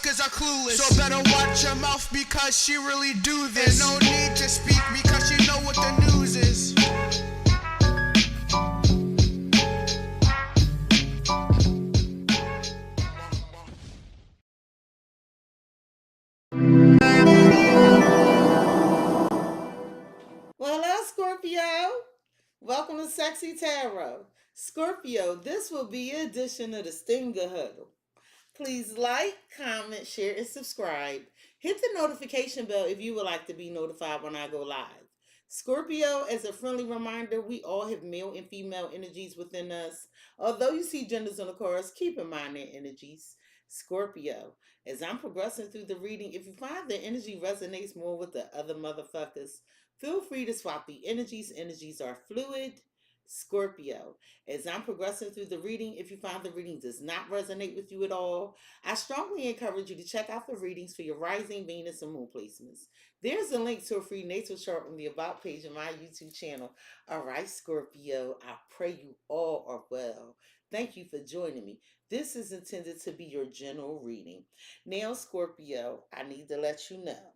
motherfuckers are clueless. So better watch your mouth because she really do this. And no need to speak because you know what the news is. Well, hello, Scorpio. Welcome to CexxiTarot. Scorpio, this will be an edition of the Stinger Huddle. Please like, comment, share, and subscribe. Hit the notification bell if you would like to be notified when I go live. Scorpio, as a friendly reminder, we all have male and female energies within us. Although you see genders on the cards, keep in mind their energies. Scorpio, as I'm progressing through the reading, if you find the energy resonates more with the other motherfuckers, feel free to swap the energies. Energies are fluid. Scorpio, as I'm progressing through the reading, if you find the reading does not resonate with you at all, I strongly encourage you to check out the readings for your rising, Venus, and moon placements. There's a link to a free natal chart on the About page of my YouTube channel. All right, Scorpio, I pray you all are well. Thank you for joining me. This is intended to be your general reading. Now, Scorpio, I need to let you know.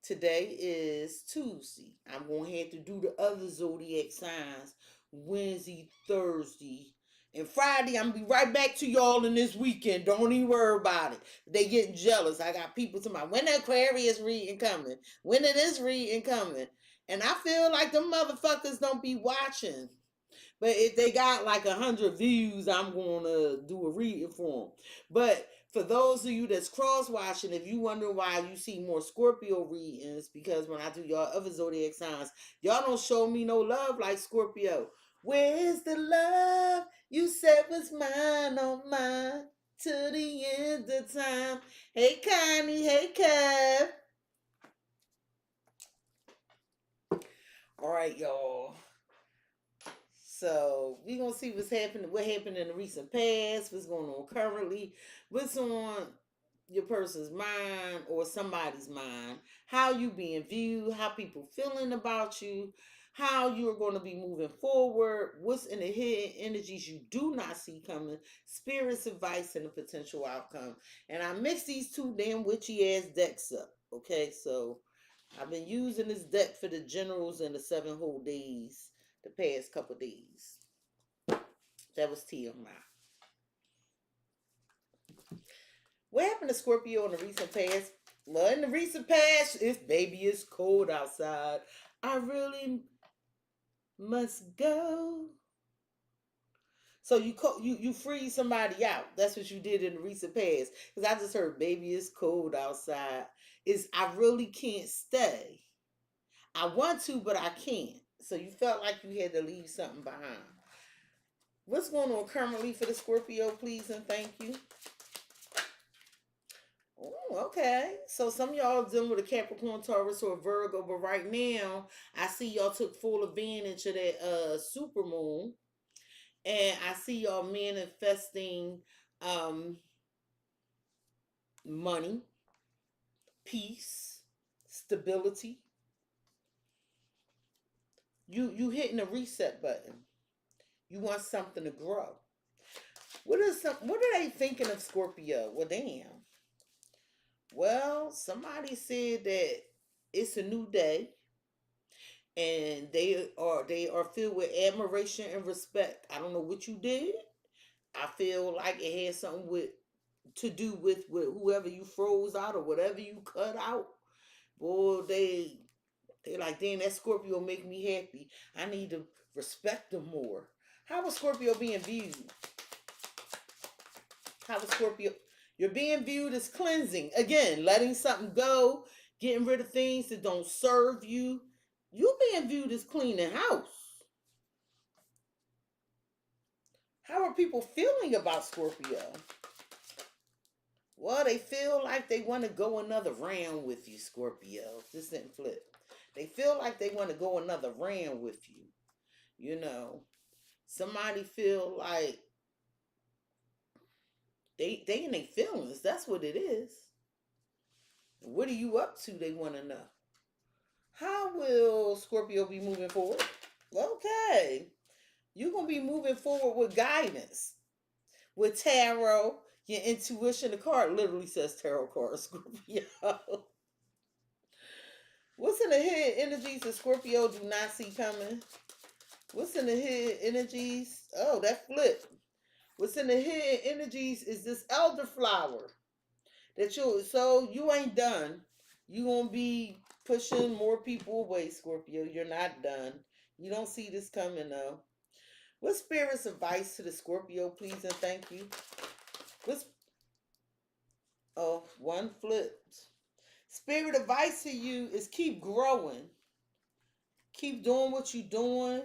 Today is Tuesday. I'm going to have to do the other zodiac signs Wednesday, Thursday, and Friday. I'm going to be right back to y'all in this weekend. Don't even worry about it. They getting jealous. I got people to my when the Aquarius reading coming? When it is reading coming? And I feel like them motherfuckers don't be watching. But if they got like 100 views, I'm going to do a reading for them. But for those of you that's cross-watching, if you wonder why you see more Scorpio readings, because when I do y'all other zodiac signs, y'all don't show me no love like Scorpio. Where's the love you said was mine, oh mine, to the end of time? Hey, Connie. Hey, Kev. All right, y'all. So we're gonna see what happened in the recent past, what's going on currently, what's on your person's mind or somebody's mind, how you being viewed, how people feeling about you, how you're going to be moving forward, what's in the hidden energies you do not see coming, spirit's advice, and the potential outcome. And I mixed these two damn witchy ass decks up. Okay, so I've been using this deck for the generals and the 7 whole days. The past couple days. That was TMI. What happened to Scorpio in the recent past? Well, in the recent past, it's cold outside. I really must go. So you freeze somebody out. That's what you did in the recent past. Because I just heard baby it's cold outside. I really can't stay. I want to, but I can't. So you felt like you had to leave something behind. What's going on currently for the Scorpio, please and thank you? Oh, okay. So some of y'all dealing with a Capricorn, Taurus, or a Virgo, but right now I see y'all took full advantage of that super moon, and I see y'all manifesting money, peace, stability. You hitting a reset button. You want something to grow. What are they thinking of Scorpio? Well, damn. Well, somebody said that it's a new day, and they are filled with admiration and respect. I don't know what you did. I feel like it has something to do with whoever you froze out or whatever you cut out. Boy, they like, damn, that Scorpio make me happy. I need to respect them more. How was Scorpio being viewed? How was Scorpio? You're being viewed as cleansing. Again, letting something go, getting rid of things that don't serve you. You being viewed as cleaning house. How are people feeling about Scorpio? Well, they feel like they want to go another round with you, Scorpio. This didn't flip. They feel like they want to go another round with you. You know, somebody feel like they in their feelings. That's what it is. What are you up to? They want to know. How will Scorpio be moving forward? Okay. You're going to be moving forward with guidance, with tarot. Your intuition, the card literally says tarot card, Scorpio. What's in the hidden energies that Scorpio do not see coming? What's in the hidden energies? Oh, that flip. What's in the hidden energies is this elderflower that you ain't done. You gonna be pushing more people away, Scorpio. You're not done. You don't see this coming though. What spirit's advice to the Scorpio, please and thank you? What's one flipped. Spirit advice to you is keep growing. Keep doing what you're doing.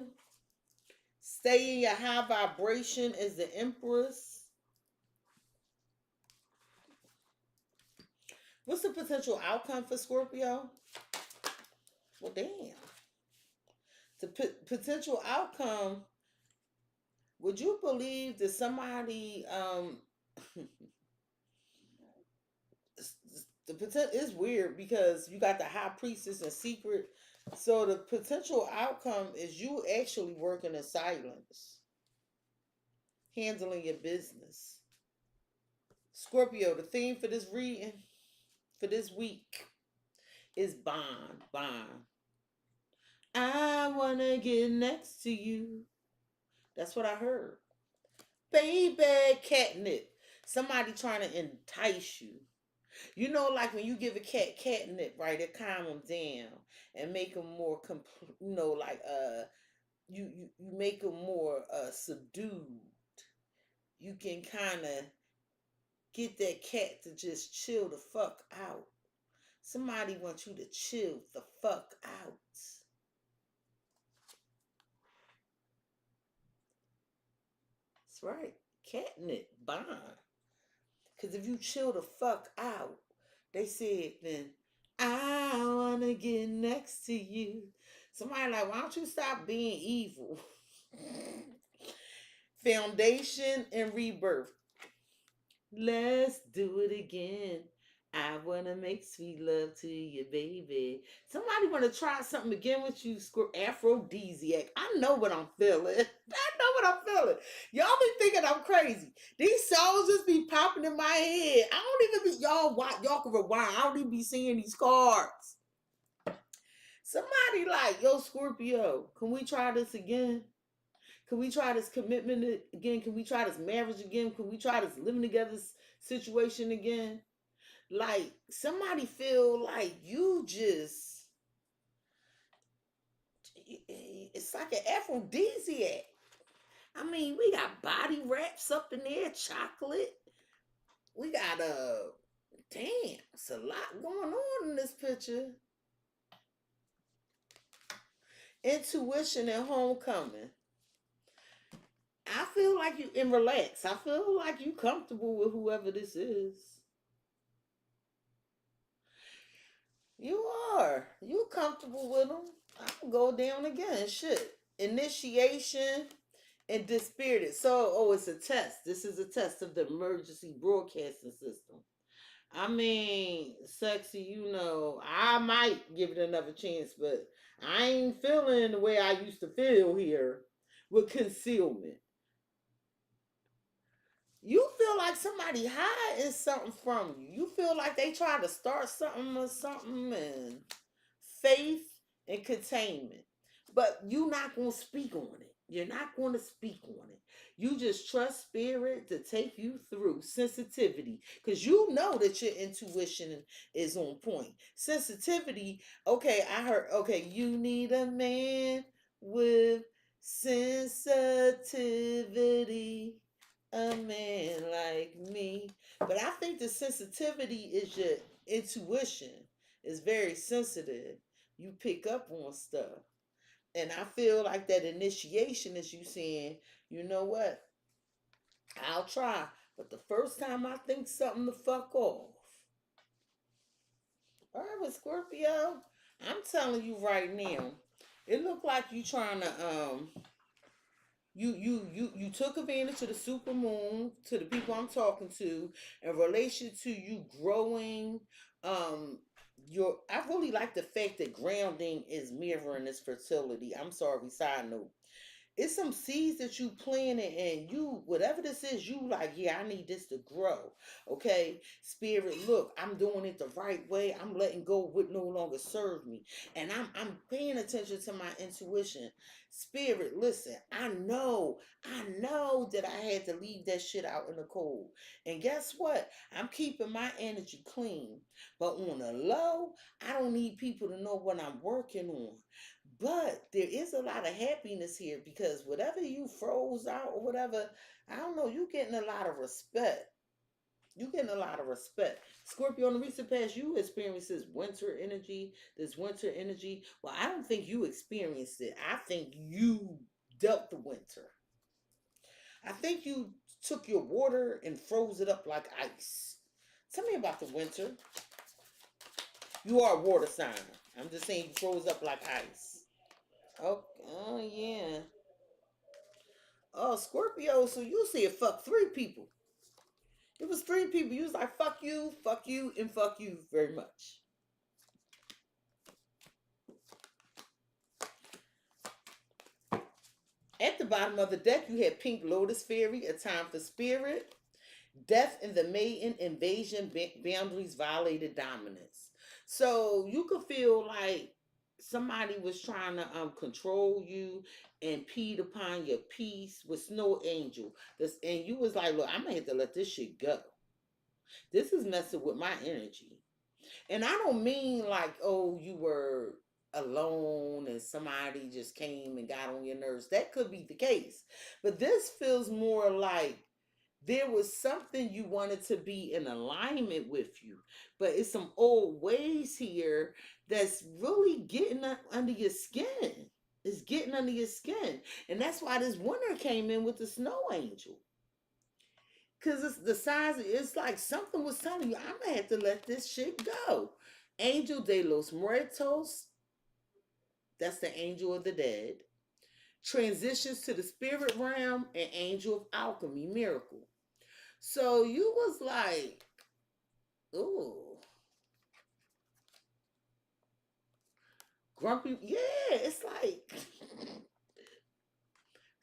Stay in your high vibration as the Empress. What's the potential outcome for Scorpio? Well, damn. The potential outcome, would you believe that somebody, the potential is weird because you got the high priestess in secret. So the potential outcome is you actually working in silence, handling your business. Scorpio, the theme for this reading, for this week, is bond, bond. I wanna get next to you. That's what I heard. Baby catnip. Somebody trying to entice you. You know, like when you give a cat catnip, right? It calm them down and make them more, like you make them more subdued. You can kind of get that cat to just chill the fuck out. Somebody wants you to chill the fuck out. That's right. Catnip, bond. Because if you chill the fuck out, they said, then I want to get next to you. Somebody like, why don't you stop being evil? Foundation and rebirth. Let's do it again. I wanna make sweet love to you, baby. Somebody wanna try something again with you, aphrodisiac. I know what I'm feeling. I know what I'm feeling. Y'all be thinking I'm crazy. These songs just be popping in my head. I don't even be y'all can rewind. I don't even be seeing these cards. Somebody like, yo, Scorpio, can we try this again? Can we try this commitment again? Can we try this marriage again? Can we try this living together situation again? Like somebody feel like you just, it's like an aphrodisiac. I mean, we got body wraps up in there, chocolate. We got damn, it's a lot going on in this picture. Intuition and homecoming. I feel like you and relax. I feel like you comfortable with whoever this is. You are. You comfortable with them. I can go down again. Shit. Initiation and dispirited. So, it's a test. This is a test of the emergency broadcasting system. I mean, sexy, I might give it another chance, but I ain't feeling the way I used to feel here with concealment. You feel like somebody hiding something from you. You feel like they try to start something or something, and faith and containment. But you're not going to speak on it. You're not going to speak on it. You just trust spirit to take you through sensitivity because you know that your intuition is on point. Sensitivity, okay, I heard, okay, you need a man with sensitivity, a man like me. But I think the sensitivity is your intuition. It's very sensitive. You pick up on stuff. And I feel like that initiation is you saying, you know what? I'll try. But the first time I think something to fuck off. All right, with Scorpio, I'm telling you right now, it looked like you trying to you took advantage of the super moon to the people I'm talking to in relation to you growing I really like the fact that grounding is mirroring this fertility. I'm sorry, side note. It's some seeds that you planted, and you, whatever this is, you like, yeah, I need this to grow. Okay, spirit, look, I'm doing it the right way. I'm letting go of what no longer serve me. And I'm paying attention to my intuition. Spirit, listen, I know that I had to leave that shit out in the cold. And guess what? I'm keeping my energy clean. But on the low, I don't need people to know what I'm working on. But there is a lot of happiness here because whatever you froze out or whatever, I don't know, you getting a lot of respect. You getting a lot of respect. Scorpio, in the recent past, you experienced this winter energy, Well, I don't think you experienced it. I think you dealt the winter. I think you took your water and froze it up like ice. Tell me about the winter. You are a water sign. I'm just saying you froze up like ice. Oh yeah. Oh, Scorpio, so you said fuck three people. It was three people. You was like, fuck you, and fuck you very much. At the bottom of the deck, you had Pink Lotus Fairy, A Time for Spirit, Death in the Maiden, Invasion, Boundaries Violated, Dominance. So you could feel like somebody was trying to control you and impede upon your peace with Snow Angel. And you was like, look, I'm gonna have to let this shit go. This is messing with my energy. And I don't mean like, oh, you were alone and somebody just came and got on your nerves. That could be the case. But this feels more like there was something you wanted to be in alignment with you. But it's some old ways here that's really getting under your skin. It's getting under your skin. And that's why this winter came in with the snow angel. Because it's the size, it's like something was telling you, I'm going to have to let this shit go. Angel de los Muertos, that's the angel of the dead. Transitions to the spirit realm, and angel of alchemy, miracle. So you was like, ooh, grumpy. Yeah, it's like,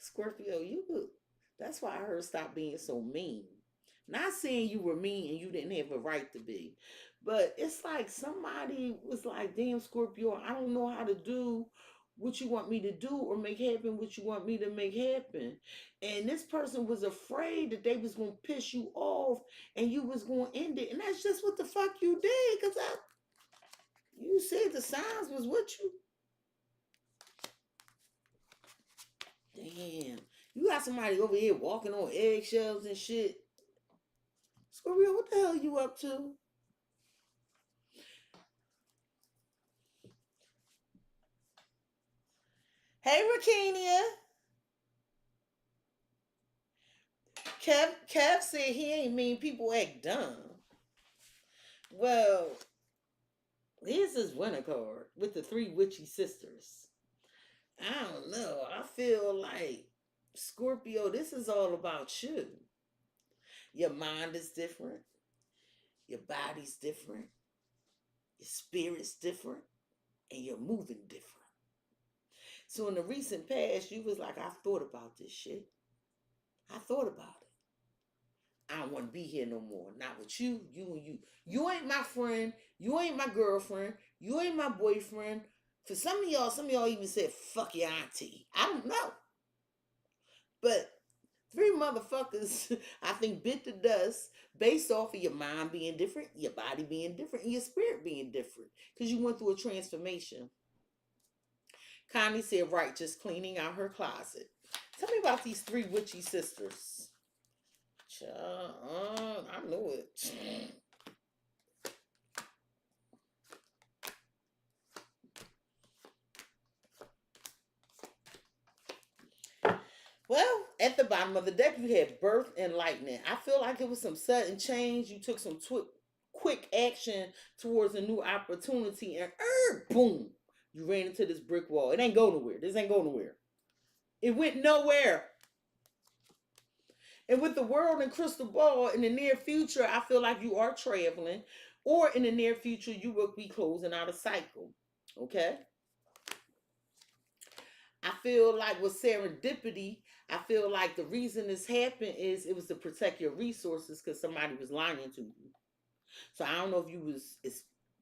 Scorpio, that's why I heard stop being so mean. Not saying you were mean and you didn't have a right to be, but it's like somebody was like, damn, Scorpio, I don't know how to do what you want me to do or make happen what you want me to make happen. And this person was afraid that they was going to piss you off and you was going to end it. And that's just what the fuck you did, because you said the signs was with you. Damn. You got somebody over here walking on eggshells and shit. Scorpio, what the hell you up to? Hey, Rakinia. Kev said he ain't mean people act dumb. Well, here's his winter card with the three witchy sisters. I don't know. I feel like, Scorpio, this is all about you. Your mind is different. Your body's different. Your spirit's different. And you're moving different. So in the recent past, you was like, I thought about this shit. I thought about it. I don't want to be here no more. Not with you, you and you. You ain't my friend. You ain't my girlfriend. You ain't my boyfriend. For some of y'all even said, fuck your auntie. I don't know. But three motherfuckers, I think, bit the dust based off of your mind being different, your body being different, and your spirit being different. Because you went through a transformation. Connie said, right, just cleaning out her closet. Tell me about these three witchy sisters. I know it. Well, at the bottom of the deck, you had birth and lightning. I feel like it was some sudden change. You took some quick action towards a new opportunity, and boom, you ran into this brick wall. It ain't go nowhere. This ain't go nowhere. It went nowhere. And with the world and crystal ball in the near future, I feel like you are traveling, or in the near future, you will be closing out a cycle. Okay? I feel like with serendipity, I feel like the reason this happened is it was to protect your resources because somebody was lying to you. So I don't know if you was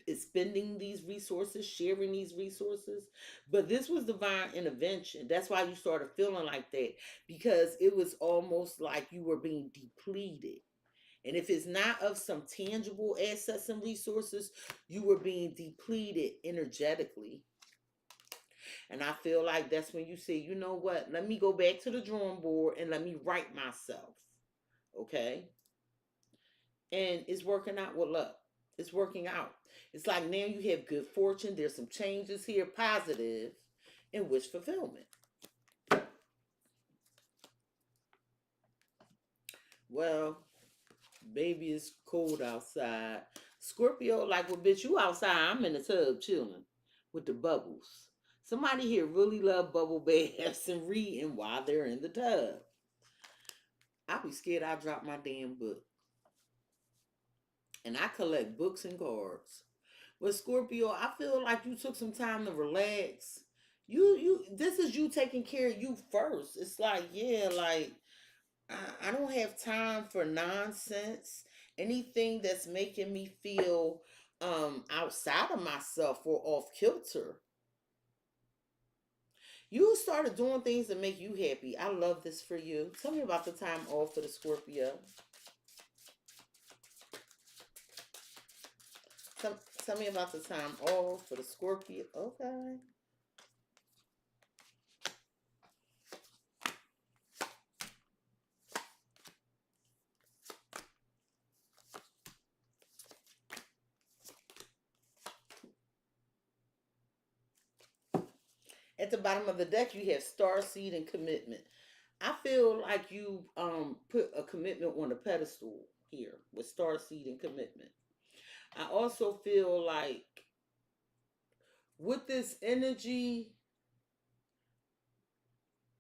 is spending these resources, sharing these resources, but this was divine intervention. That's why you started feeling like that, because it was almost like you were being depleted. And if it's not of some tangible assets and resources, you were being depleted energetically. And I feel like that's when you say, you know what, let me go back to the drawing board and let me write myself. Okay? And it's working out with luck. It's working out. It's like now you have good fortune. There's some changes here, positive, and wish fulfillment. Well, baby, it's cold outside. Scorpio, like, well, bitch, you outside. I'm in the tub chilling with the bubbles. Somebody here really love bubble baths and reading while they're in the tub. I'll be scared I'll drop my damn book. And I collect books and cards. With Scorpio, I feel like you took some time to relax. You this is you taking care of you first. It's like, yeah, like I don't have time for nonsense. Anything that's making me feel outside of myself or off kilter. You started doing things that make you happy. I love this for you. Tell me about the time off for the Scorpio. Tell, tell me about the time off for the Scorpio. Okay. At the bottom of the deck, you have star seed and commitment. I feel like you put a commitment on a pedestal here with star seed and commitment. I also feel like with this energy,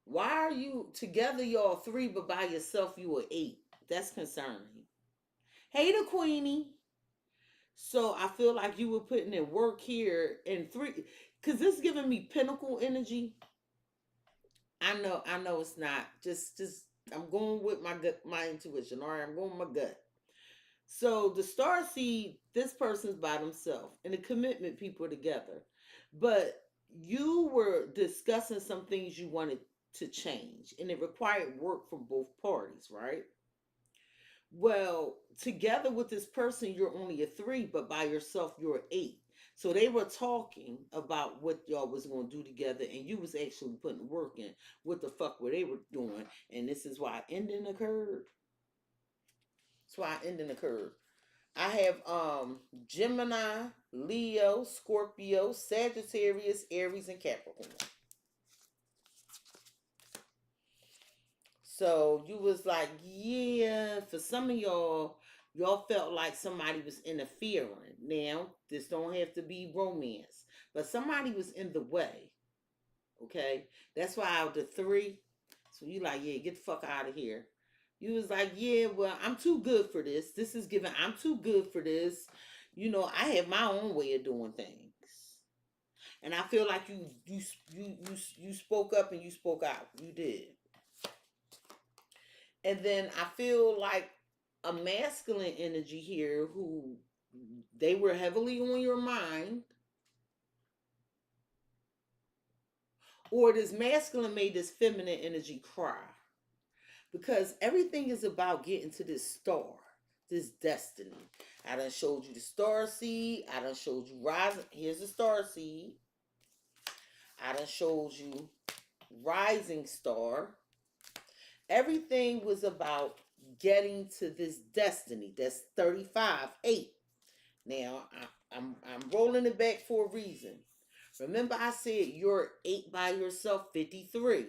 why are you together? Y'all three, but by yourself you are eight. That's concerning. Hey, the Queenie. So I feel like you were putting in work here in three, because this is giving me pinnacle energy. I know it's not. Just I'm going with my gut, my intuition. All right, I'm going with my gut. So the star seed, this person's by themselves, and the commitment people are together. But you were discussing some things you wanted to change, and it required work from both parties, right? Well, together with this person, you're only a three, but by yourself, you're an eight. So they were talking about what y'all was gonna do together, and you was actually putting work in. What the fuck were they were doing? And this is why ending occurred. That's why ending occurred. I have Gemini, Leo, Scorpio, Sagittarius, Aries, and Capricorn. So you was like, yeah, for some of y'all felt like somebody was interfering. Now, this don't have to be romance, but somebody was in the way. Okay? That's why out of the three, so you like, yeah, get the fuck out of here. You was like, yeah, well, I'm too good for this. This is given, I'm too good for this. You know, I have my own way of doing things. And I feel like you spoke up and you spoke out. You did. And then I feel like a masculine energy here who they were heavily on your mind, or this masculine made this feminine energy cry. Because everything is about getting to this star, this destiny. I done showed you the star seed. I done showed you rising. Here's the star seed. I done showed you rising star. Everything was about getting to this destiny. That's 35, 8. Now, I'm rolling it back for a reason. Remember I said you're 8 by yourself, 53.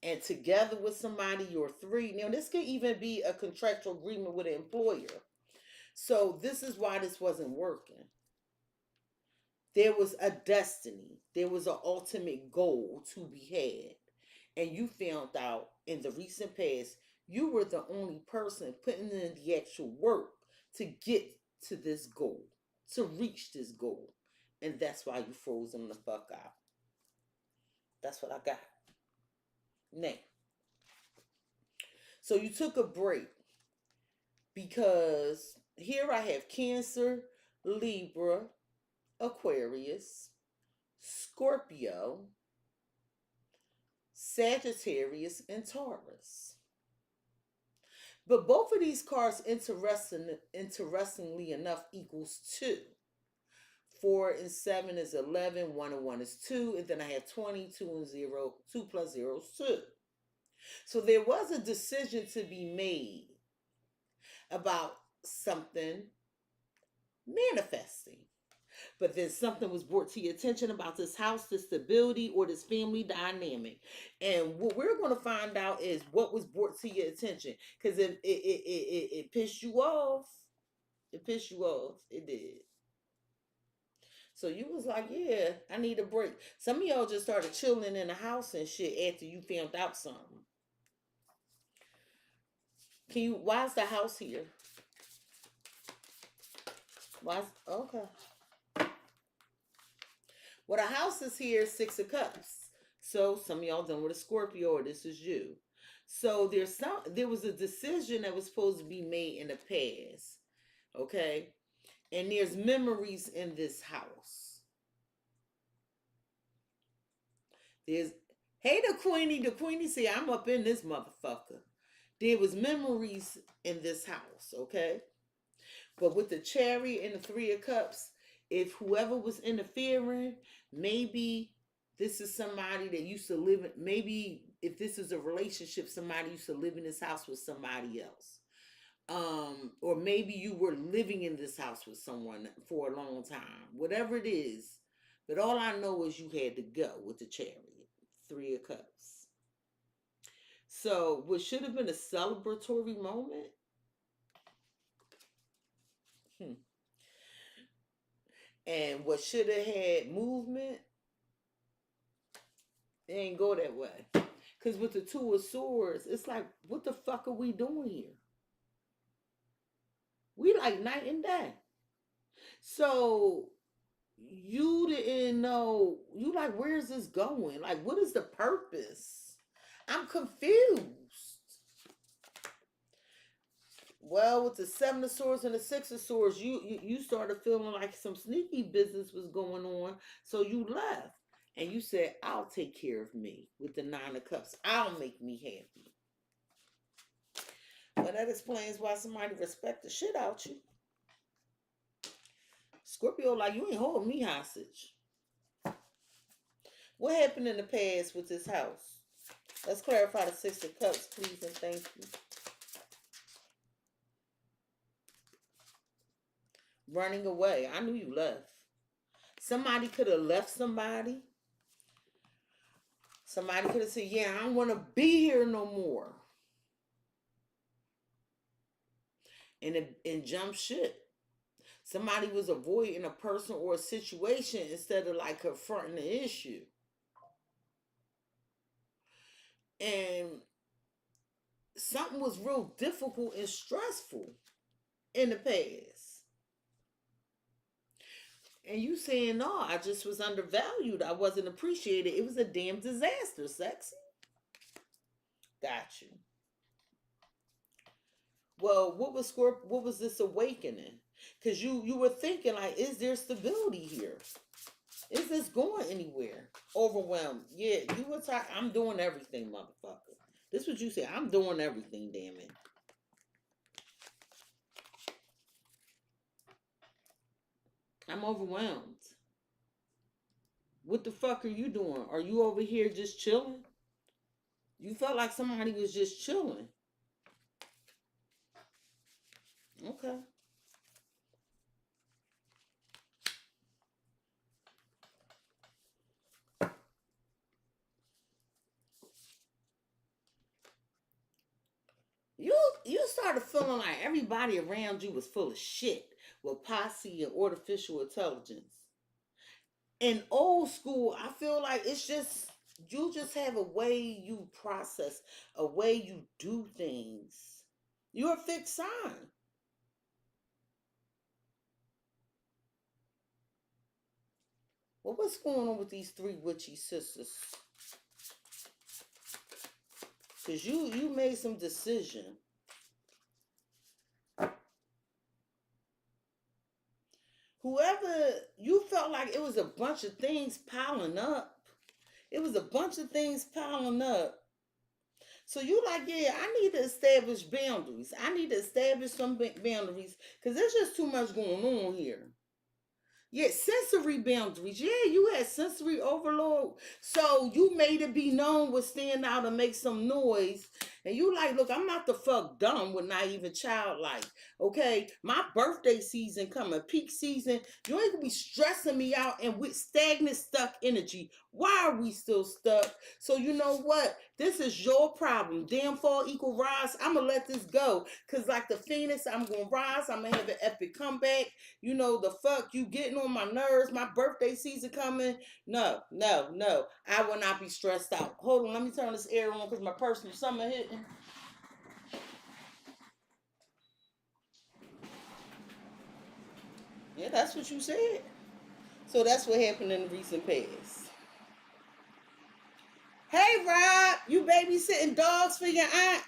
And together with somebody, you're 3. Now, this could even be a contractual agreement with an employer. So this is why this wasn't working. There was a destiny. There was an ultimate goal to be had. And you found out in the recent past, you were the only person putting in the actual work to get to this goal, to reach this goal. And that's why you froze them the fuck out. That's what I got. Now, so you took a break because here I have Cancer, Libra, Aquarius, Scorpio, Sagittarius, and Taurus. But both of these cards, interestingly enough, equals 2. 4 and 7 is 11, 1 and 1 is 2, and then I have 20, 2 and 0, 2 plus 0 is 2. So there was a decision to be made about something manifesting. But then something was brought to your attention about this house, this stability, or this family dynamic. And what we're going to find out is what was brought to your attention. Because if it pissed you off, it pissed you off. It did. So you was like, yeah, I need a break. Some of y'all just started chilling in the house and shit after you found out something. Why is the house here? Okay. Well, the house is here, 6 of Cups. So some of y'all done with a Scorpio, or this is you. So there was a decision that was supposed to be made in the past. Okay? And there's memories in this house. Hey, the Queenie say, I'm up in this motherfucker. There was memories in this house, okay? But with the Chariot and the 3 of Cups, if whoever was interfering, maybe this is somebody that used to live in, maybe if this is a relationship, somebody used to live in this house with somebody else. Or maybe you were living in this house with someone for a long time. Whatever it is. But all I know is you had to go with the Chariot, 3 of Cups. So what should have been a celebratory moment, and what should have had movement, it ain't go that way. Because with the 2 of Swords, it's like, what the fuck are we doing here? We like night and day. So you didn't know, you like, where's this going? Like, what is the purpose? I'm confused. Well, with the 7 of Swords and the 6 of Swords, you started feeling like some sneaky business was going on. So you left. And you said, I'll take care of me with the 9 of Cups. I'll make me happy. Well, that explains why somebody respect the shit out you. Scorpio, like, you ain't holding me hostage. What happened in the past with this house? Let's clarify the 6 of Cups, please, and thank you. Running away. I knew you left. Somebody could have left somebody. Somebody could have said, yeah, I don't want to be here no more. And jump ship. Somebody was avoiding a person or a situation instead of like confronting the issue. And something was real difficult and stressful in the past. And you saying, no, I just was undervalued. I wasn't appreciated. It was a damn disaster, Cexxi. Got you. Well, what was this awakening? Because you were thinking, like, is there stability here? Is this going anywhere? Overwhelmed. Yeah, you were talking, I'm doing everything, motherfucker. This is what you say. I'm doing everything, damn it. I'm overwhelmed. What the fuck are you doing? Are you over here just chilling? You felt like somebody was just chilling. Okay. You started feeling like everybody around you was full of shit with posse and artificial intelligence. In old school, I feel like it's just, you just have a way you process, a way you do things. You're a fixed sign. Well, what's going on with these 3 witchy sisters? Because you made some decision. Whoever, you felt like it was a bunch of things piling up. It was a bunch of things piling up. So you like, yeah, I need to establish boundaries. I need to establish some boundaries because there's just too much going on here. Yeah, sensory boundaries. Yeah, you had sensory overload. So you made it be known with stand out and make some noise. And you like, look, I'm not the fuck dumb with not even childlike. Okay, my birthday season coming, peak season. You ain't gonna be stressing me out and with stagnant, stuck energy. Why are we still stuck? So you know what? This is your problem. Damn fall equal rise. I'm gonna let this go. Cause like the phoenix, I'm gonna rise. I'm gonna have an epic comeback. You know, the fuck, you getting on my nerves, my birthday season coming. No. I will not be stressed out. Hold on, let me turn this air on because my personal summer hitting. Yeah, that's what you said. So that's what happened in the recent past. Hey, Rob, you babysitting dogs for your aunt?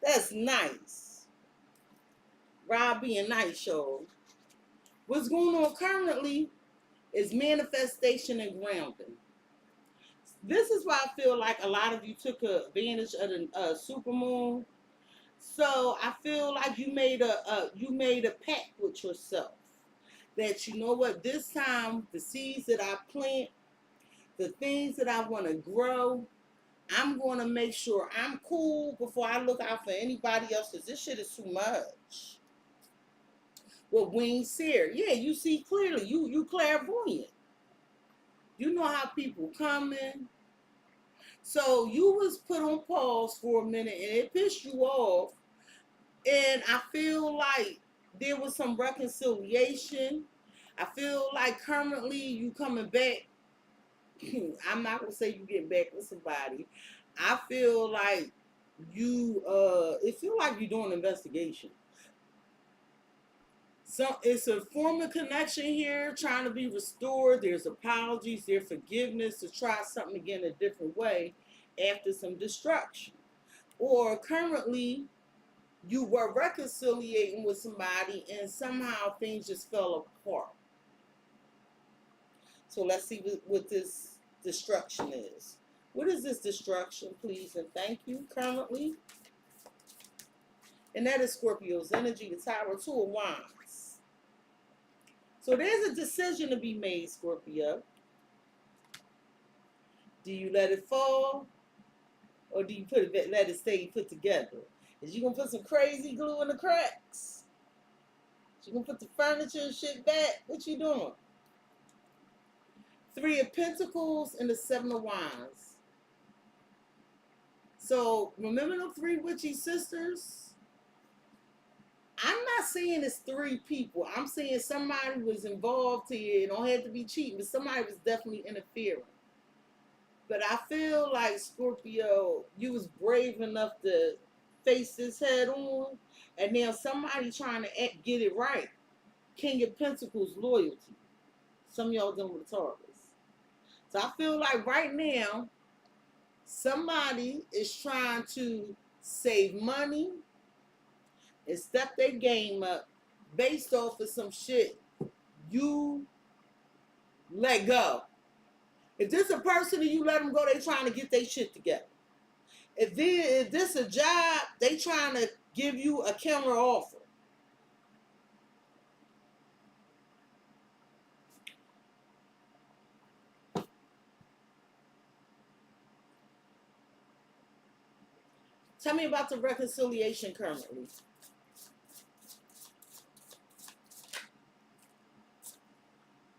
That's nice. Rob being nice, y'all. What's going on currently is manifestation and grounding. This is why I feel like a lot of you took advantage of the supermoon. So I feel like you made a pact with yourself that you know what, this time the seeds that I plant, the things that I want to grow, I'm going to make sure I'm cool before I look out for anybody else because this shit is too much. Well, wings here, yeah, you see clearly. You clairvoyant. You know how people coming. So you was put on pause for a minute and it pissed you off. And I feel like there was some reconciliation. I feel like currently you coming back. I'm not gonna say you get back with somebody. I feel like you it feel like you're doing an investigation. So it's a form of connection here trying to be restored. There's apologies, there's forgiveness to try something again a different way after some destruction. Or currently you were reconciliating with somebody and somehow things just fell apart. So let's see what this destruction is. What is this destruction, please and thank you, currently? And that is Scorpio's energy, the Tower, Two of Wands. So there's a decision to be made, Scorpio. Do you let it fall? Or do you let it stay put together? Is you gonna put some crazy glue in the cracks? You gonna put the furniture and shit back? What you doing? Three of Pentacles and the Seven of Wands. So remember the three witchy sisters? I'm not saying it's three people. I'm saying somebody was involved here. It don't have to be cheating, but somebody was definitely interfering. But I feel like, Scorpio, you was brave enough to face this head on, and now somebody trying to get it right. King of Pentacles, loyalty. Some of y'all dealing with Taurus. So I feel like right now, somebody is trying to save money and step their game up based off of some shit you let go. If this a person and you let them go, they trying to get their shit together. If this a job, they trying to give you a counter offer. Tell me about the reconciliation currently.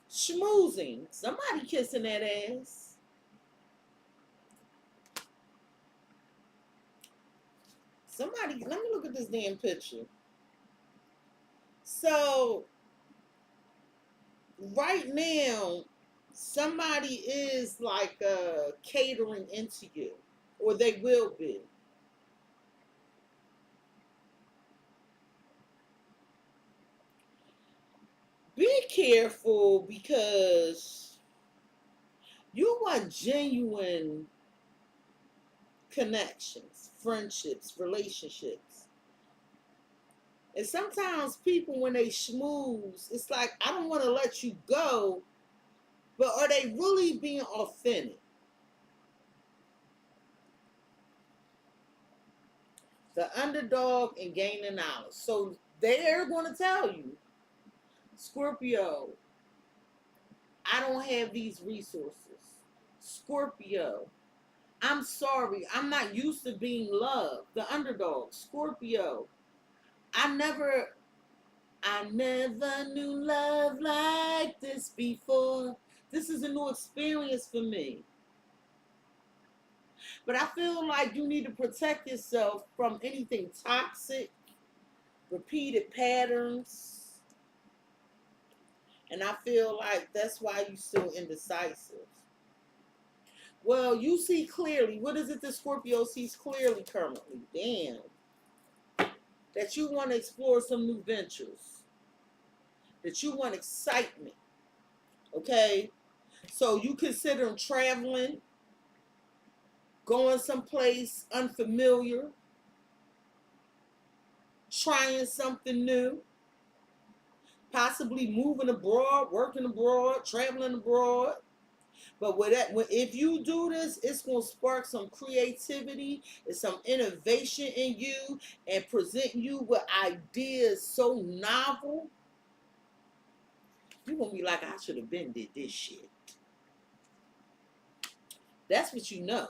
Schmoozing. Somebody kissing that ass. Somebody, let me look at this damn picture. So, right now, somebody is like catering into you, or they will be. Be careful because you want genuine connections, friendships, relationships. And sometimes people, when they schmooze, it's like, I don't want to let you go, but are they really being authentic? The underdog and gaining knowledge. So they're going to tell you, Scorpio, I don't have these resources. Scorpio, I'm sorry, I'm not used to being loved. The underdog, Scorpio, I never knew love like this before. This is a new experience for me. But I feel like you need to protect yourself from anything toxic, repeated patterns. And I feel like that's why you're still indecisive. Well, you see clearly. What is it that Scorpio sees clearly currently? Damn. That you want to explore some new ventures. That you want excitement. Okay? So you consider traveling, going someplace unfamiliar, trying something new, possibly moving abroad, working abroad, traveling abroad. But if you do this, it's going to spark some creativity and some innovation in you and present you with ideas so novel. You're going to be like, I should have been did this shit. That's what you know.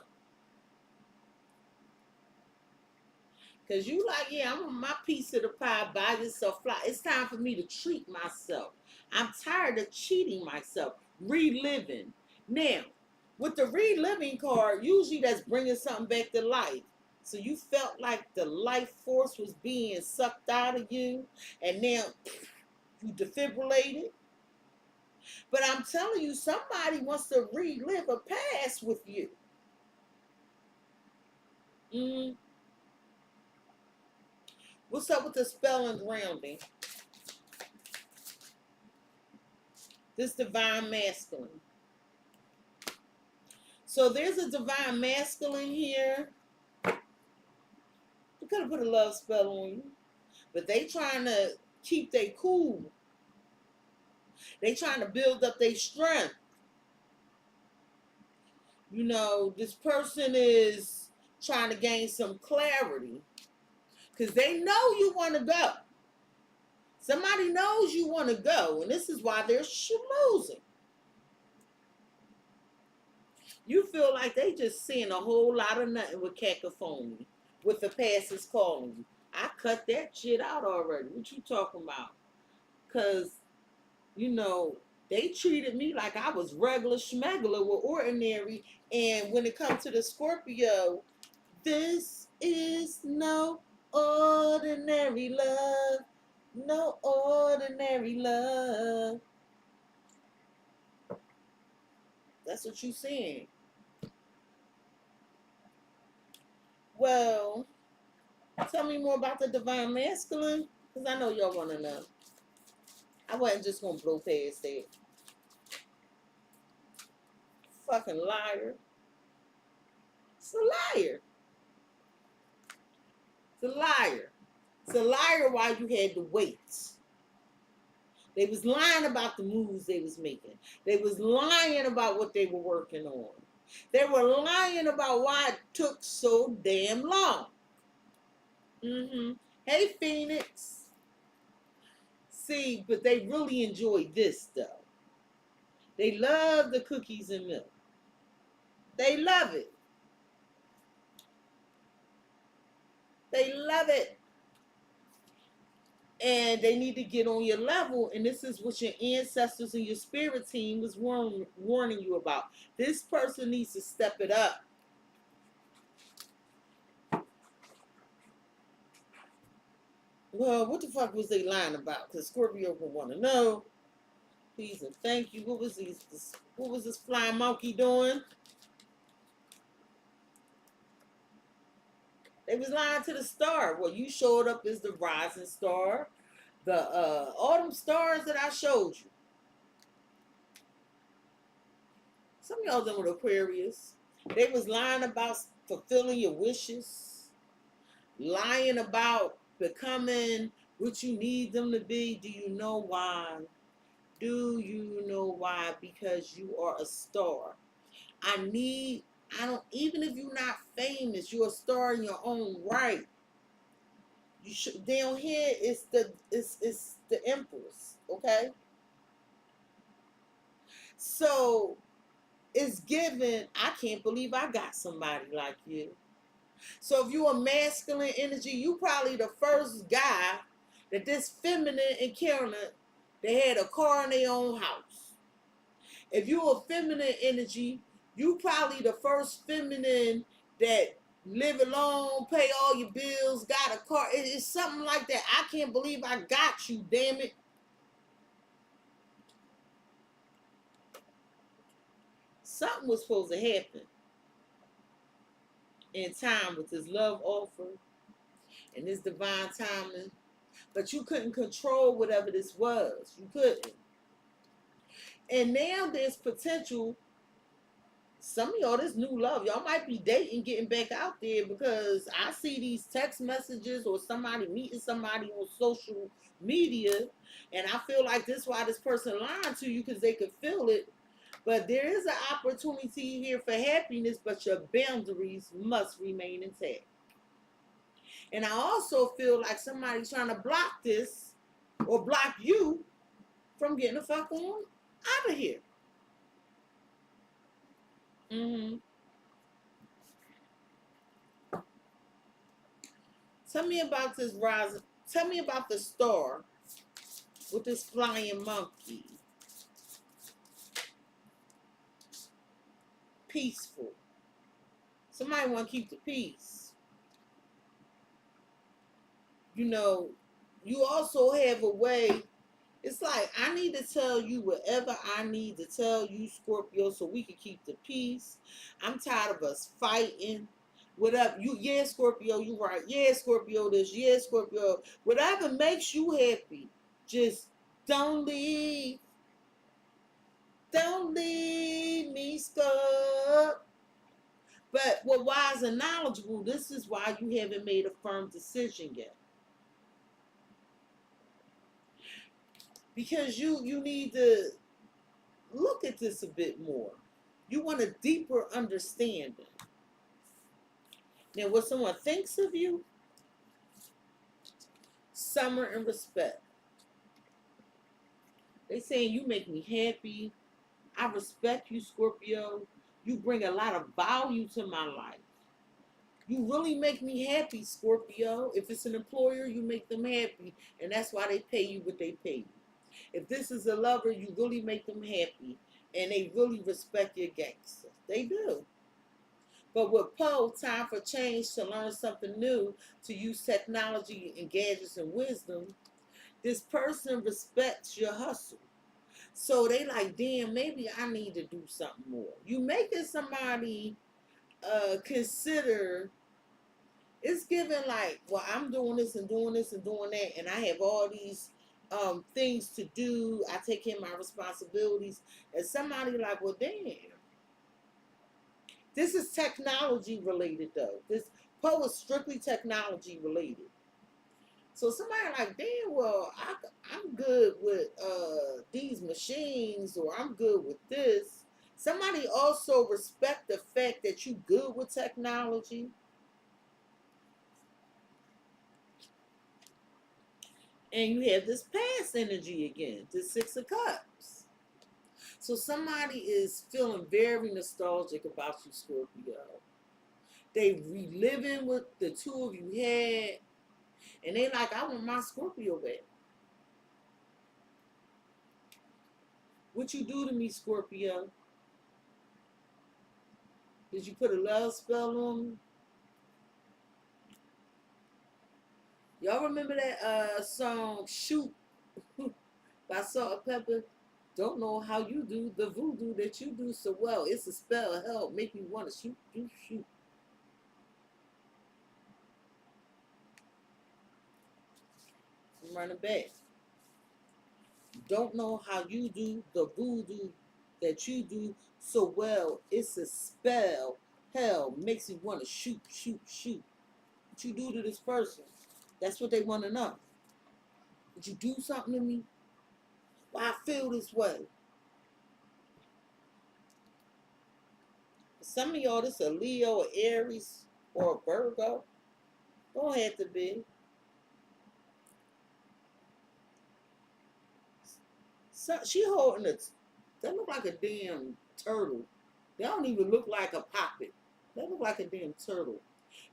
Because you like, yeah, I'm on my piece of the pie, buy yourself fly. It's time for me to treat myself. I'm tired of cheating myself, reliving. Now, with the reliving card, usually that's bringing something back to life. So you felt like the life force was being sucked out of you, and now you defibrillated. But I'm telling you, somebody wants to relive a past with you. Mm. What's up with the spell and grounding? This divine masculine. So there's a divine masculine here. We could have put a love spell on you. But they trying to keep their cool. They trying to build up their strength. You know, this person is trying to gain some clarity. Because they know you want to go. Somebody knows you want to go. And this is why they're schmoozing. You feel like they just seeing a whole lot of nothing with cacophony. With the past is calling you. I cut that shit out already. What you talking about? Because, you know, they treated me like I was regular schmegular with ordinary. And when it comes to the Scorpio, this is no ordinary love. No ordinary love. That's what you saying. Well, tell me more about the divine masculine, because I know y'all want to know. I wasn't just going to blow past that. Fucking liar. It's a liar. It's a liar. It's a liar why you had to wait. They was lying about the moves they was making. They was lying about what they were working on. They were lying about why it took so damn long. Hey, Phoenix. See, but they really enjoy this, though. They love the cookies and milk. They love it. They love it. And they need to get on your level. And this is what your ancestors and your spirit team was warning you about. This person needs to step it up. Well, what the fuck was they lying about? Because Scorpio will want to know. Please and thank you. What was this flying monkey doing? They was lying to the star. Well, you showed up as the rising star. The autumn stars that I showed you. Some of y'all done with Aquarius. They was lying about fulfilling your wishes, lying about becoming what you need them to be. Do you know why? Do you know why? Because you are a star. I don't, even if you're not famous, you're a star in your own right. You should, down here it's the Empress, okay? So it's given, I can't believe I got somebody like you. So if you're a masculine energy, you probably the first guy that this feminine and caring, they had a car in their own house. If you're a feminine energy, you probably the first feminine that live alone, pay all your bills, got a car. It's something like that. I can't believe I got you, damn it. Something was supposed to happen in time with this love offer and this divine timing. But you couldn't control whatever this was. You couldn't. And now there's potential. Some of y'all, this new love, y'all might be dating, getting back out there, because I see these text messages or somebody meeting somebody on social media, and I feel like this is why this person lying to you, because they could feel it. But there is an opportunity here for happiness, but your boundaries must remain intact. And I also feel like somebody's trying to block this or block you from getting the fuck on out of here. Mm-hmm. Tell me about this rising. Tell me about the star with this flying monkey. Peaceful. Somebody want to keep the peace. You know, you also have a way. It's like, I need to tell you whatever I need to tell you, Scorpio, so we can keep the peace. I'm tired of us fighting. Whatever you, yeah, Scorpio, you right. Yeah, Scorpio, this. Yeah, Scorpio. Whatever makes you happy, just don't leave. Don't leave me, Scorp. But what wise and knowledgeable, this is why you haven't made a firm decision yet. Because you need to look at this a bit more. You want a deeper understanding. Now, what someone thinks of you, summer and respect. They saying you make me happy. I respect you, Scorpio. You bring a lot of value to my life. You really make me happy, Scorpio. If it's an employer, you make them happy. And that's why they pay you what they pay you. If this is a lover, you really make them happy. And they really respect your gangster. They do. But with Poe, time for change, to learn something new, to use technology and gadgets and wisdom, this person respects your hustle. So they like, damn, maybe I need to do something more. You making somebody consider, it's given like, well, I'm doing this and doing this and doing that, and I have all these things to do. I take care of my responsibilities. And somebody like, well, damn. This is technology related though. This Poe is strictly technology related. So somebody like, damn, well, I'm good with these machines, or I'm good with this. Somebody also respect the fact that you good with technology. And you have this past energy again, this Six of Cups. So somebody is feeling very nostalgic about you, Scorpio. They reliving what the two of you had. And they like, I want my Scorpio back. What you do to me, Scorpio? Did you put a love spell on me? Y'all remember that song Shoot by Salt and Pepper? Don't know how you do the voodoo that you do so well. It's a spell. Hell, make me want to shoot, shoot, shoot. I'm running back. Don't know how you do the voodoo that you do so well. It's a spell. Hell, makes you want to shoot, shoot, shoot. What you do to this person? That's what they want to know. Did you do something to me? Why I feel this way? For some of y'all, this a Leo, or Aries, or a Virgo. Don't have to be. So, she holding a. That look like a damn turtle. They don't even look like a poppet. They look like a damn turtle.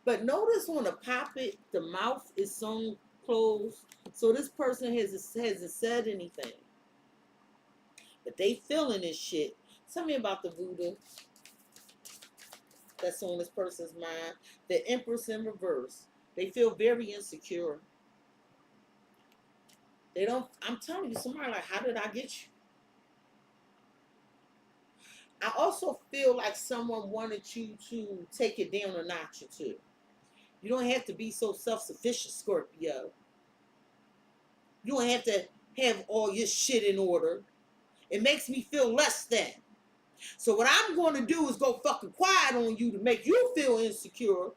But notice on a poppet, the mouth is sewn closed. So this person hasn't said anything. But they feeling this shit. Tell me about the Buddha that's on this person's mind. The Empress in reverse. They feel very insecure. They don't, I'm telling you, somebody like, how did I get you? I also feel like someone wanted you to take it down a notch or two. You don't have to be so self-sufficient, Scorpio. You don't have to have all your shit in order. It makes me feel less than. So what I'm going to do is go fucking quiet on you to make you feel insecure,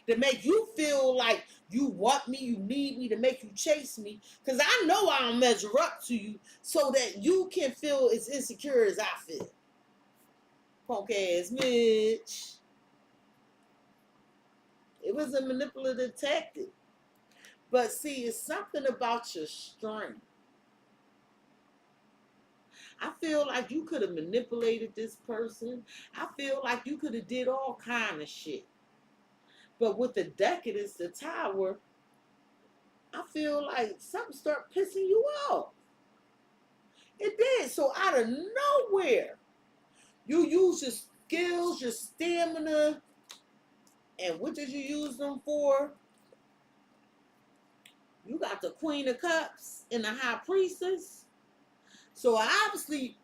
to make you feel like you want me, you need me, to make you chase me. Because I know I don't measure up to you so that you can feel as insecure as I feel. Punk ass Mitch. It was a manipulative tactic. But see, it's something about your strength. I feel like you could have manipulated this person. I feel like you could have did all kind of shit. But with the decadence, the tower, I feel like something started pissing you off. It did. So out of nowhere, you use your skills, your stamina, and what did you use them for? You got the Queen of Cups and the High Priestess. So obviously,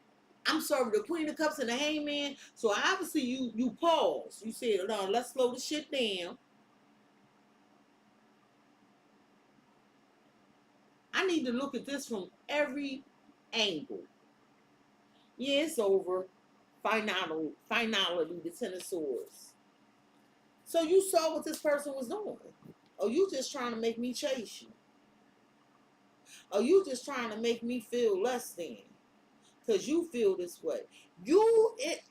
I'm sorry, the Queen of Cups and the Hangman. So obviously you pause. You said, no, let's slow the shit down. I need to look at this from every angle. Yeah, it's over. Finality, the Ten of Swords. So you saw what this person was doing. Or you just trying to make me chase you. Or you just trying to make me feel less than. Because you feel this way.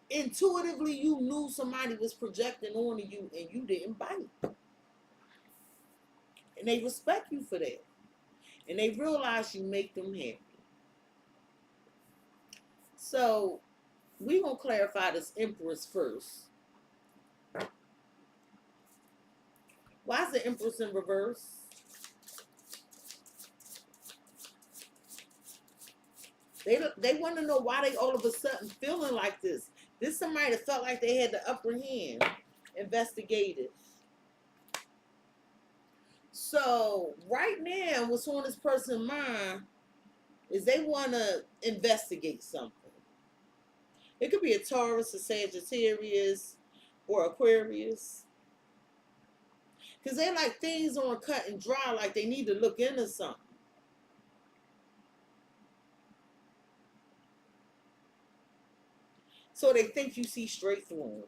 Intuitively, you knew somebody was projecting onto you and you didn't bite. And they respect you for that. And they realize you make them happy. So, we're going to clarify this Empress first. Why is the Empress in reverse? They want to know why they all of a sudden feeling like this. This somebody that felt like they had the upper hand. Investigative. So, right now, what's on this person's mind is they want to investigate something. It could be a Taurus, a Sagittarius, or Aquarius. Because they like things on cut and dry, like they need to look into something. So they think you see straight through them.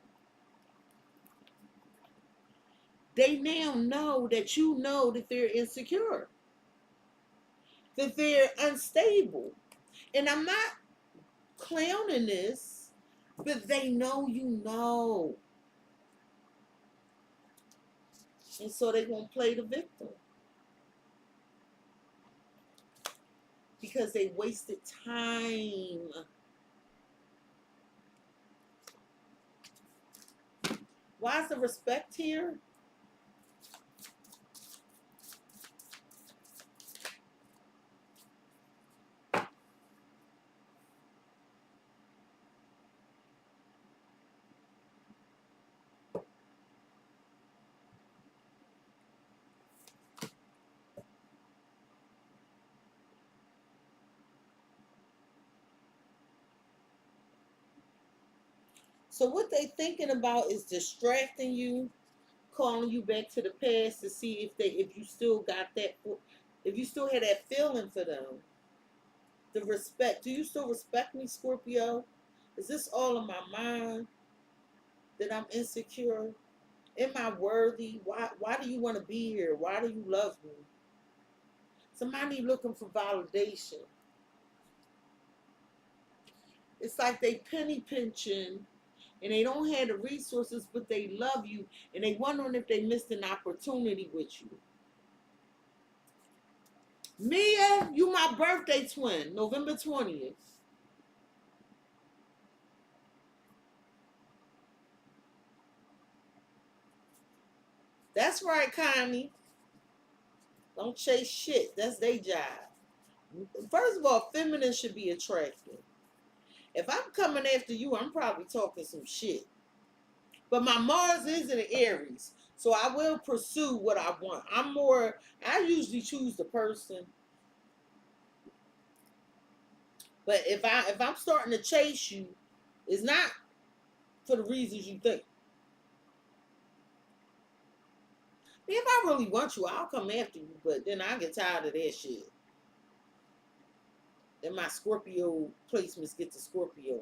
They now know that they're insecure, that they're unstable. And I'm not clowning this, but they know you know. And so they won't play the victim. Because they wasted time. Why is the respect here? So what they thinking about is distracting you, calling you back to the past to see if you still got that, if you still had that feeling for them. The respect. Do you still respect me, Scorpio? Is this all in my mind? that I'm insecure? Am I worthy? Why do you want to be here? Why do you love me? Somebody looking for validation. It's like they penny pinching and they don't have the resources, but they love you and they wondering if they missed an opportunity with you. Mia, you my birthday twin, November 20th. That's right, Connie. Don't chase shit. That's their job. First of all, feminine should be attractive. If I'm coming after you, I'm probably talking some shit. But my Mars is in the Aries, so I will pursue what I want. I usually choose the person. But if I'm starting to chase you, it's not for the reasons you think. If I really want you, I'll come after you, but then I get tired of that shit. Then my Scorpio placements get to Scorpio.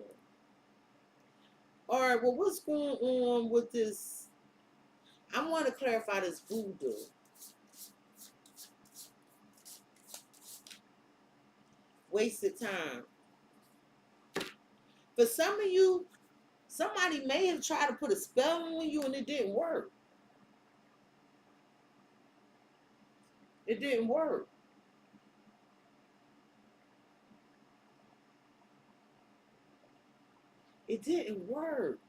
All right, well, what's going on with this? I want to clarify this voodoo. Wasted time. For some of you, somebody may have tried to put a spell on you and it didn't work. It didn't work. It didn't work.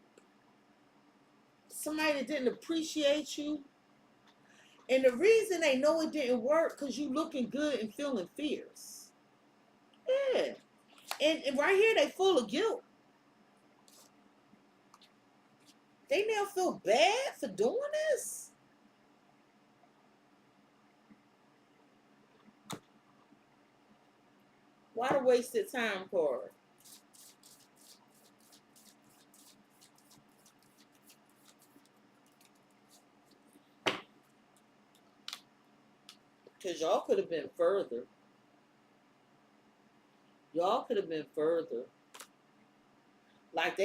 Somebody that didn't appreciate you. And the reason they know it didn't work because you looking good and feeling fierce. Yeah. And right here, they full of guilt. They now feel bad for doing this. Why the wasted time card? Because y'all could have been further. Y'all could have been further. Like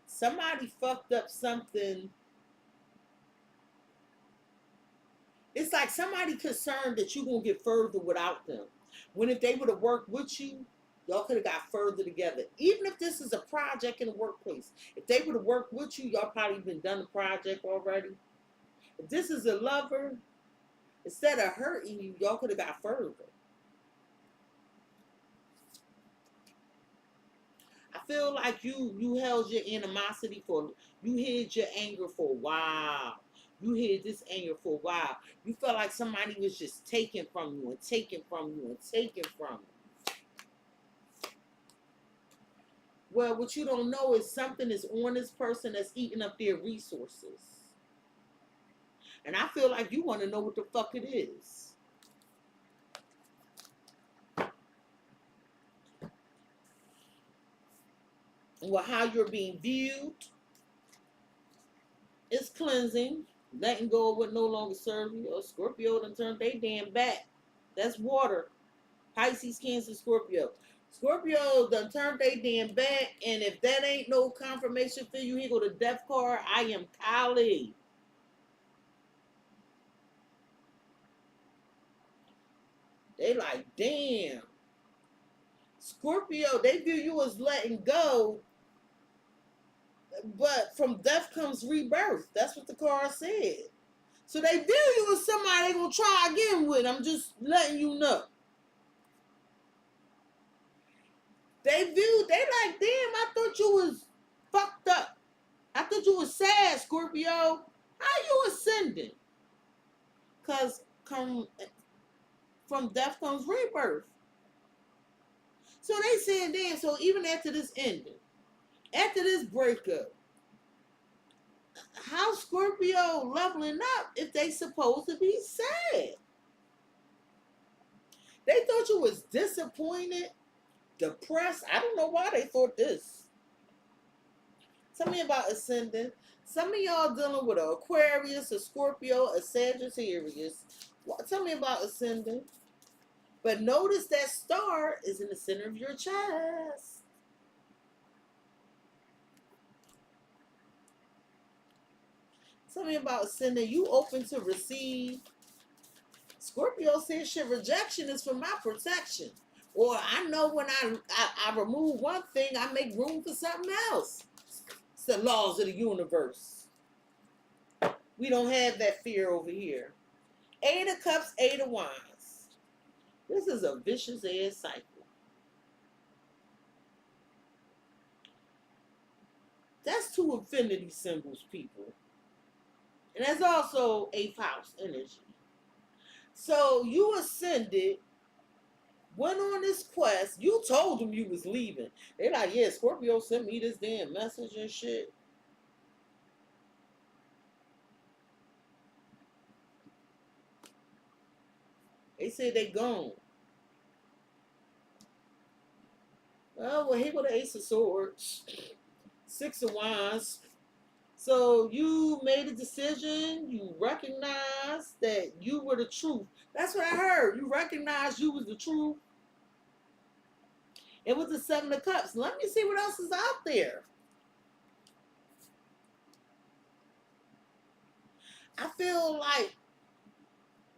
somebody fucked up something. It's like somebody concerned that you're going to get further without them. When if they would have worked with you, y'all could have got further together. Even if this is a project in the workplace. If they would have worked with you, y'all probably been done the project already. If this is a lover, instead of hurting you, y'all could have got further. I feel like you held your animosity you hid your anger for a while. You hid this anger for a while. You felt like somebody was just taking from you and taking from you and taking from you. Well, what you don't know is something is on this person that's eating up their resources. And I feel like you want to know what the fuck it is. Well, how you're being viewed is cleansing, letting go of what no longer serves you. Or Scorpio done turned they damn back. That's water. Pisces, Cancer, Scorpio. Scorpio done turned they damn back, and if that ain't no confirmation for you, here go the death card. I am Kali. They like, damn. Scorpio, they view you as letting go, but from death comes rebirth. That's what the card said. So they view you as somebody they gonna try again with. I'm just letting you know. They like, damn, I thought you was fucked up. I thought you was sad, Scorpio. How you ascending? Cause from death comes rebirth. So they saying, damn, so even after this ending, after this breakup, how Scorpio leveling up if they supposed to be sad? They thought you was disappointed, depressed. I don't know why they thought this. Tell me about ascending. Some of y'all dealing with an Aquarius, a Scorpio, a Sagittarius. Tell me about ascending. But notice that star is in the center of your chest. Tell me about ascendant. You open to receive. Scorpio says shit, rejection is for my protection. Or I know when I remove one thing, I make room for something else. It's the laws of the universe. We don't have that fear over here. Eight of Cups, Eight of Wands. This is a vicious ass cycle. That's two infinity symbols, people. And that's also 8th house energy. So you ascended, went on this quest. You told them you was leaving. They like, yeah, Scorpio sent me this damn message and shit. They said they gone. Oh, well, here go the Ace of Swords. Six of Wands. So you made a decision. You recognized that you were the truth. That's what I heard. You recognized you was the truth. It was the Seven of Cups. Let me see what else is out there. I feel like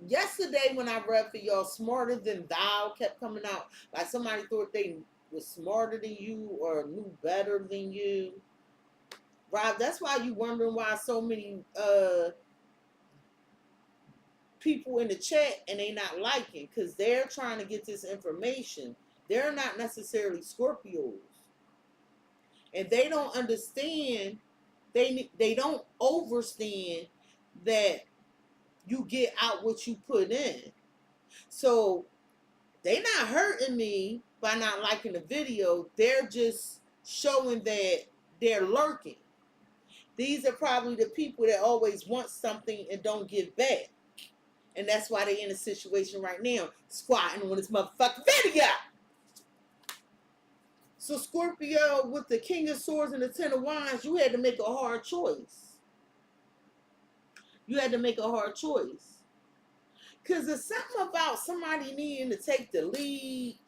yesterday when I read for y'all, smarter than thou kept coming out. Like somebody thought they was smarter than you or knew better than you. Rob, that's why you wondering why so many people in the chat and they not liking, because they're trying to get this information. They're not necessarily Scorpios. And they don't understand, they don't understand that you get out what you put in. So they not hurting me by not liking the video. They're just showing that they're lurking. These are probably the people that always want something and don't give back. And that's why they're in a situation right now, squatting on this motherfucking video. So Scorpio, with the King of Swords and the Ten of Wands, you had to make a hard choice. You had to make a hard choice. Because there's something about somebody needing to take the lead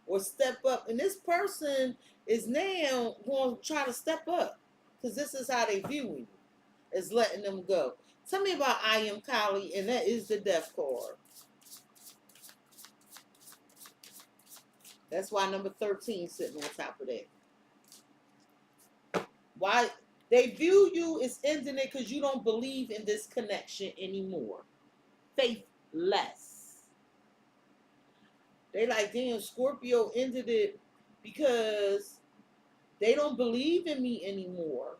or step up. And this person is now going to try to step up. Because this is how they view you, is letting them go. Tell me about I Am Kali, and that is the Death card. That's why number 13 sitting on top of that. Why they view you as ending it because you don't believe in this connection anymore. Faithless. They like, damn, Scorpio ended it because they don't believe in me anymore.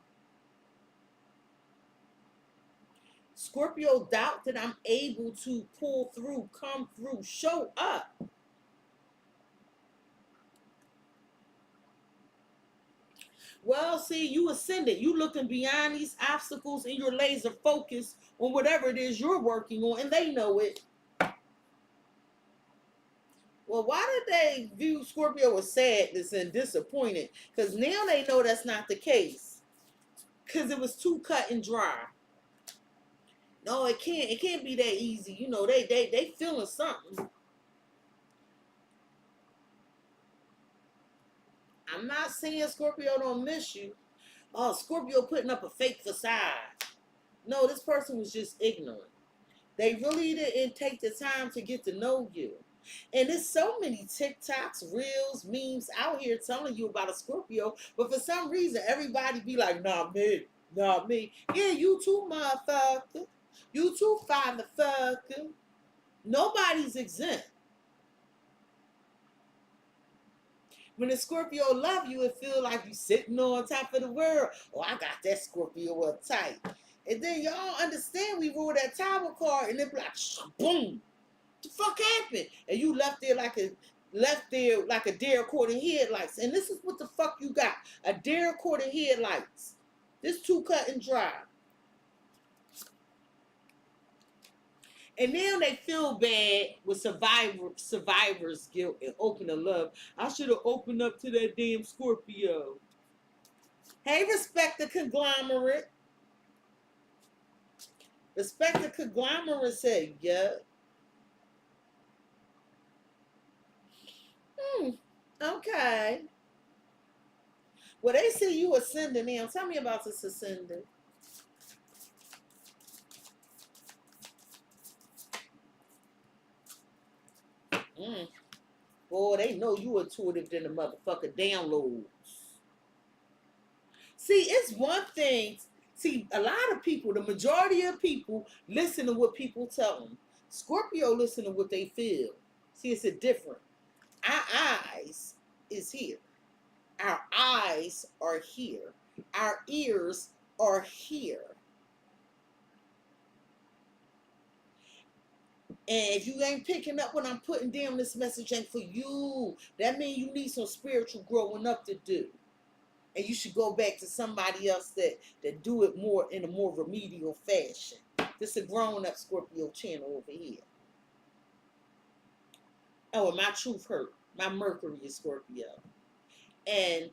Scorpio doubt that I'm able to pull through, come through, show up. Well, see, you ascended. You looking beyond these obstacles and you're laser focused on whatever it is you're working on, and they know it. Well, why did they view Scorpio as sadness and disappointed? Because now they know that's not the case. Because it was too cut and dry. No, it can't be that easy. You know, they feeling something. I'm not saying Scorpio don't miss you. Oh, Scorpio putting up a fake facade. No, this person was just ignorant. They really didn't take the time to get to know you. And there's so many TikToks, Reels, memes out here telling you about a Scorpio, but for some reason, everybody be like, not me, not me. Yeah, you too, motherfucker. You too, fatherfucker. Nobody's exempt. When a Scorpio love you, it feel like you sitting on top of the world. Oh, I got that Scorpio uptight. And then y'all understand we roll that tower card and it be like, boom. What the fuck happened? And you left there like a deer caught in headlights. And this is what the fuck you got. A deer caught in headlights. This too cut and dry. And now they feel bad with survivor's guilt and open love. I should have opened up to that damn Scorpio. Hey, respect the conglomerate. Respect the conglomerate said, yeah. Okay. Well, they see you ascending now. Tell me about this ascending. Boy, they know you intuitive than the motherfucker downloads. See, it's one thing. See, a lot of people, the majority of people, listen to what people tell them. Scorpio listen to what they feel. See, it's a different. Our eyes is here. Our eyes are here. Our ears are here. And if you ain't picking up what I'm putting down, this message ain't for you. That means you need some spiritual growing up to do. And you should go back to somebody else that do it more in a more remedial fashion. This is a grown up Scorpio channel over here. Oh, and my truth hurt. My Mercury is Scorpio. And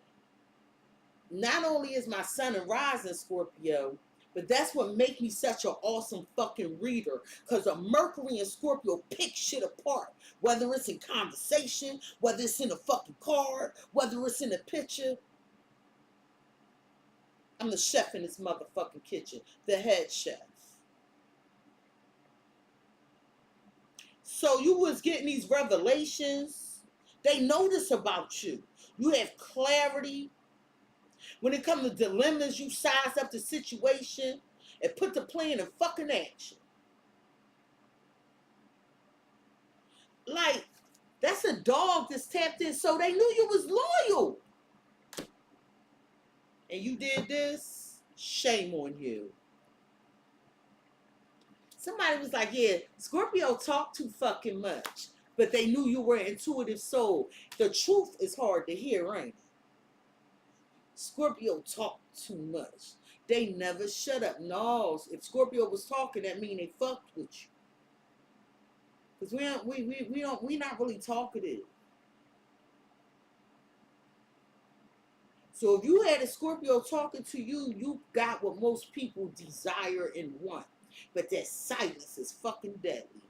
not only is my sun and rising Scorpio, but that's what makes me such an awesome fucking reader. Because a Mercury and Scorpio pick shit apart. Whether it's in conversation, whether it's in a fucking card, whether it's in a picture. I'm the chef in this motherfucking kitchen. The head chef. So you was getting these revelations. They notice about you. You have clarity. When it comes to dilemmas, you size up the situation and put the plan in fucking action. Like, that's a dog that's tapped in, so they knew you was loyal. And you did this, shame on you. Somebody was like, yeah, Scorpio talk too fucking much. But they knew you were an intuitive soul. The truth is hard to hear, ain't it? Scorpio talk too much. They never shut up. No, if Scorpio was talking, that mean they fucked with you. Because we not really talkative. So if you had a Scorpio talking to you, you got what most people desire and want. But that silence is fucking deadly.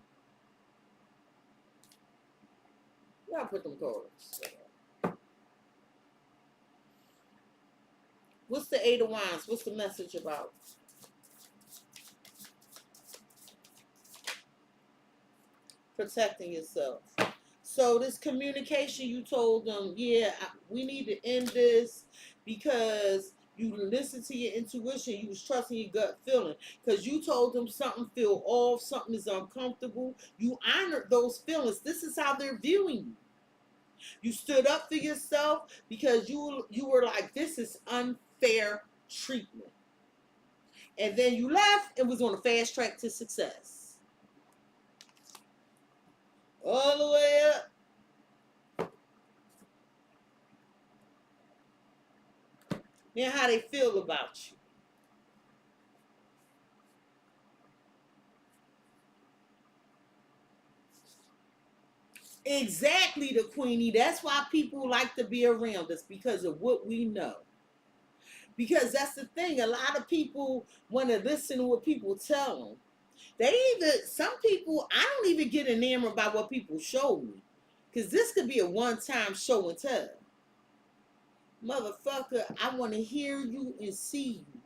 Y'all put them cards. What's the Eight of Wands? What's the message about? Protecting yourself. So this communication, you told them, yeah, we need to end this because you listened to your intuition. You was trusting your gut feeling. Because you told them something feel off, something is uncomfortable. You honored those feelings. This is how they're viewing you. You stood up for yourself because you were like, this is unfair treatment. And then you left and was on a fast track to success. All the way up. Now how they feel about you. Exactly, the Queenie. That's why people like to be around us, because of what we know. Because that's the thing. A lot of people want to listen to what people tell them. Some people, I don't even get enamored by what people show me. Because this could be a one-time show and tell. Motherfucker, I want to hear you and see you.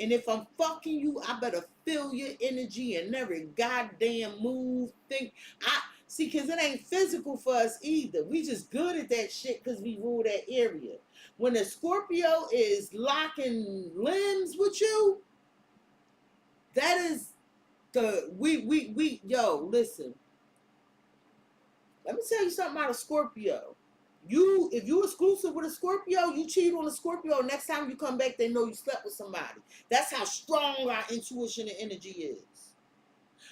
And if I'm fucking you, I better feel your energy and every goddamn move, see, because it ain't physical for us either. We just good at that shit because we rule that area. When a Scorpio is locking limbs with you, that is yo, listen. Let me tell you something about a Scorpio. If you exclusive with a Scorpio, you cheat on a Scorpio, next time you come back, they know you slept with somebody. That's how strong our intuition and energy is.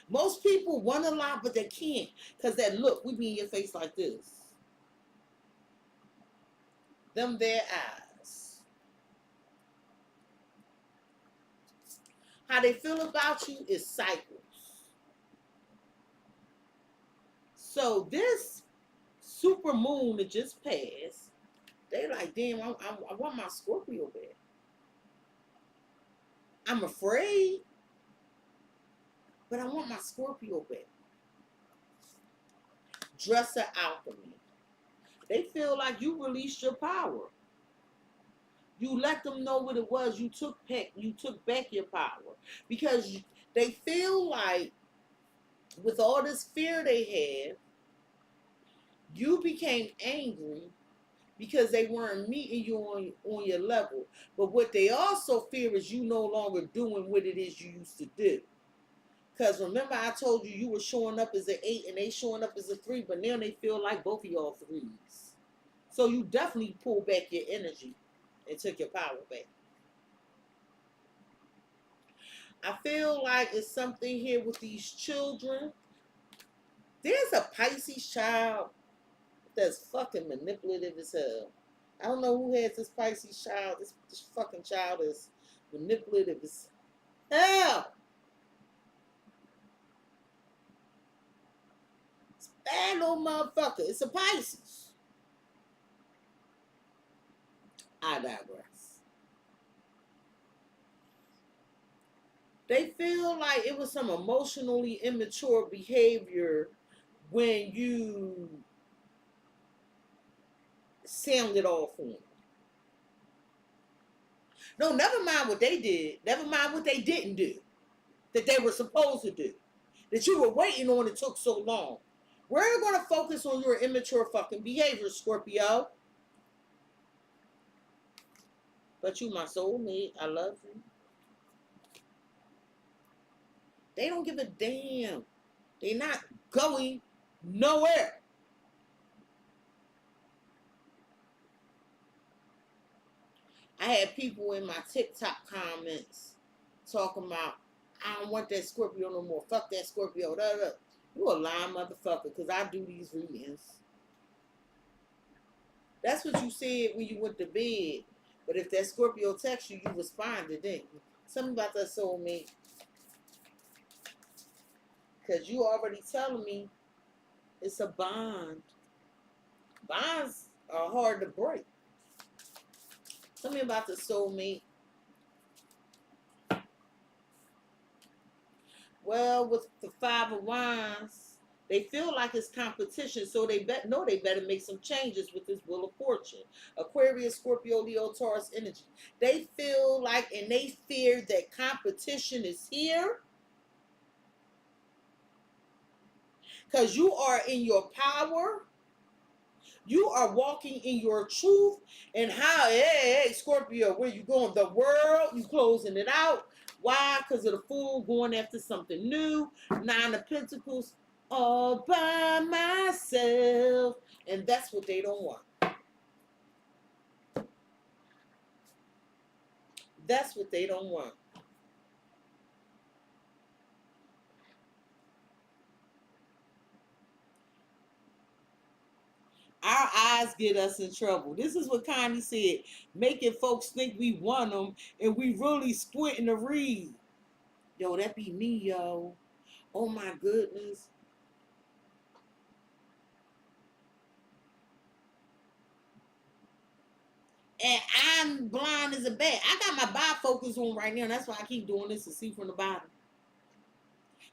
Most people want to lie, but they can't. Because that look, we be in your face like this. Them their eyes. How they feel about you is cycles. So this super moon that just passed, they like, damn, I want my Scorpio back. I'm afraid, but I want my Scorpio back. Dresser alchemy. They feel like you released your power. You let them know what it was. You took back your power. Because they feel like with all this fear they have, You became angry because they weren't meeting you on your level. But what they also fear is you no longer doing what it is you used to do. Because remember, I told you were showing up as an 8 and they showing up as a 3, but now they feel like both of y'all 3s. So you definitely pulled back your energy and took your power back. I feel like it's something here with these children. There's a Pisces child that's fucking manipulative as hell. I don't know who has this Pisces child. This fucking child is manipulative as hell. It's a bad little motherfucker. It's a Pisces. I digress. They feel like it was some emotionally immature behavior when you sounded off on them. No, never mind what they did. Never mind what they didn't do. That they were supposed to do. That you were waiting on it took so long. We're going to focus on your immature fucking behavior, Scorpio. But you my soulmate. I love you. They don't give a damn. They're not going nowhere. I had people in my TikTok comments talking about, I don't want that Scorpio no more. Fuck that Scorpio. Da, da. You a lying motherfucker because I do these readings. That's what you said when you went to bed. But if that Scorpio texts you, you responded, didn't you? Something about that soulmate. Because you already telling me it's a bond. Bonds are hard to break. Tell me about the soulmate. Well, with the 5 of Wands, they feel like it's competition, so they better make some changes with this Wheel of Fortune. Aquarius, Scorpio, Leo, Taurus energy. They feel like and they fear that competition is here. Because you are in your power. You are walking in your truth. And how, hey, Scorpio, where you going? The world, you closing it out. Why? Because of the Fool going after something new. 9 of Pentacles, all by myself. And that's what they don't want. That's what they don't want. Our eyes get us in trouble. This is what Connie said. Making folks think we want them and we really squinting to read. Yo, that be me, yo. Oh my goodness. And I'm blind as a bat. I got my bifocals on right now. And that's why I keep doing this to see from the bottom.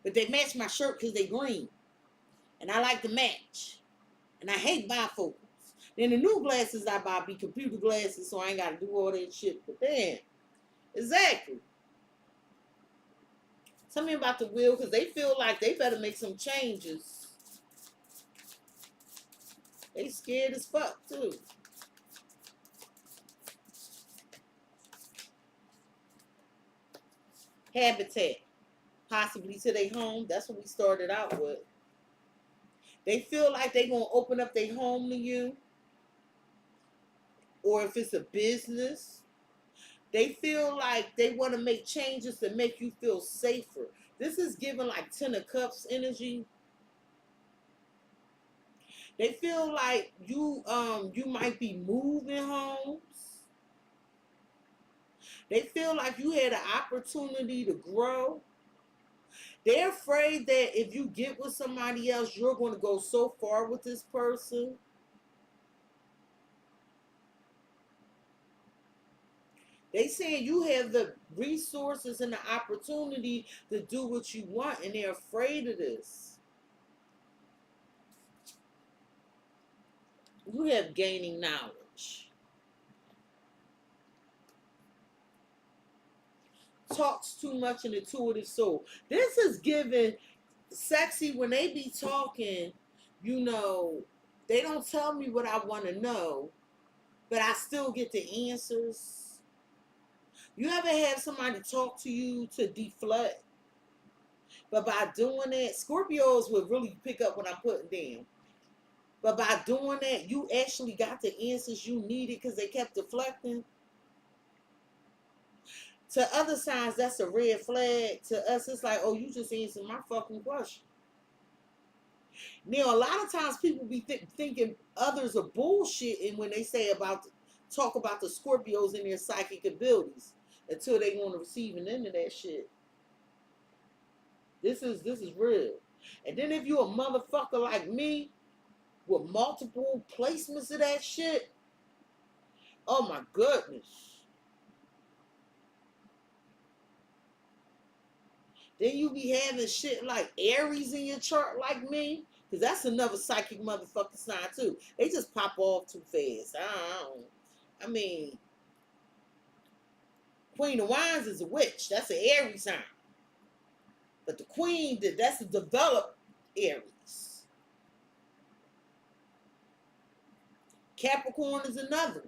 But they match my shirt because they green. And I like to match. And I hate bifocals. Then the new glasses I buy be computer glasses, so I ain't got to do all that shit. But then, exactly. Tell me about the wheel, because they feel like they better make some changes. They scared as fuck, too. Habitat. Possibly to their home. That's what we started out with. They feel like they going to open up their home to you. Or if it's a business. They feel like they want to make changes to make you feel safer. This is giving like 10 of Cups energy. They feel like you might be moving homes. They feel like you had an opportunity to grow. They're afraid that if you get with somebody else, you're going to go so far with this person. They saying you have the resources and the opportunity to do what you want, and they're afraid of this. You have gaining knowledge. Talks too much, an intuitive soul. This is giving Cexxi when they be talking, you know, They don't tell me what I want to know, but I still get the answers. You ever have somebody talk to you to deflect? But by doing that, Scorpios would really pick up what I'm putting down. But by doing that, you actually got the answers you needed because they kept deflecting. To other signs, that's a red flag. To us, it's like, oh, you just answered my fucking question. Now, a lot of times people be thinking others are bullshitting when they say talk about the Scorpios and their psychic abilities until they want to receive an end of that shit. This is real. And then if you a motherfucker like me with multiple placements of that shit, oh my goodness. Then you be having shit like Aries in your chart like me. Because that's another psychic motherfucking sign too. They just pop off too fast. I mean, Queen of Wands is a witch. That's an Aries sign. But the Queen, that's a developed Aries. Capricorn is another.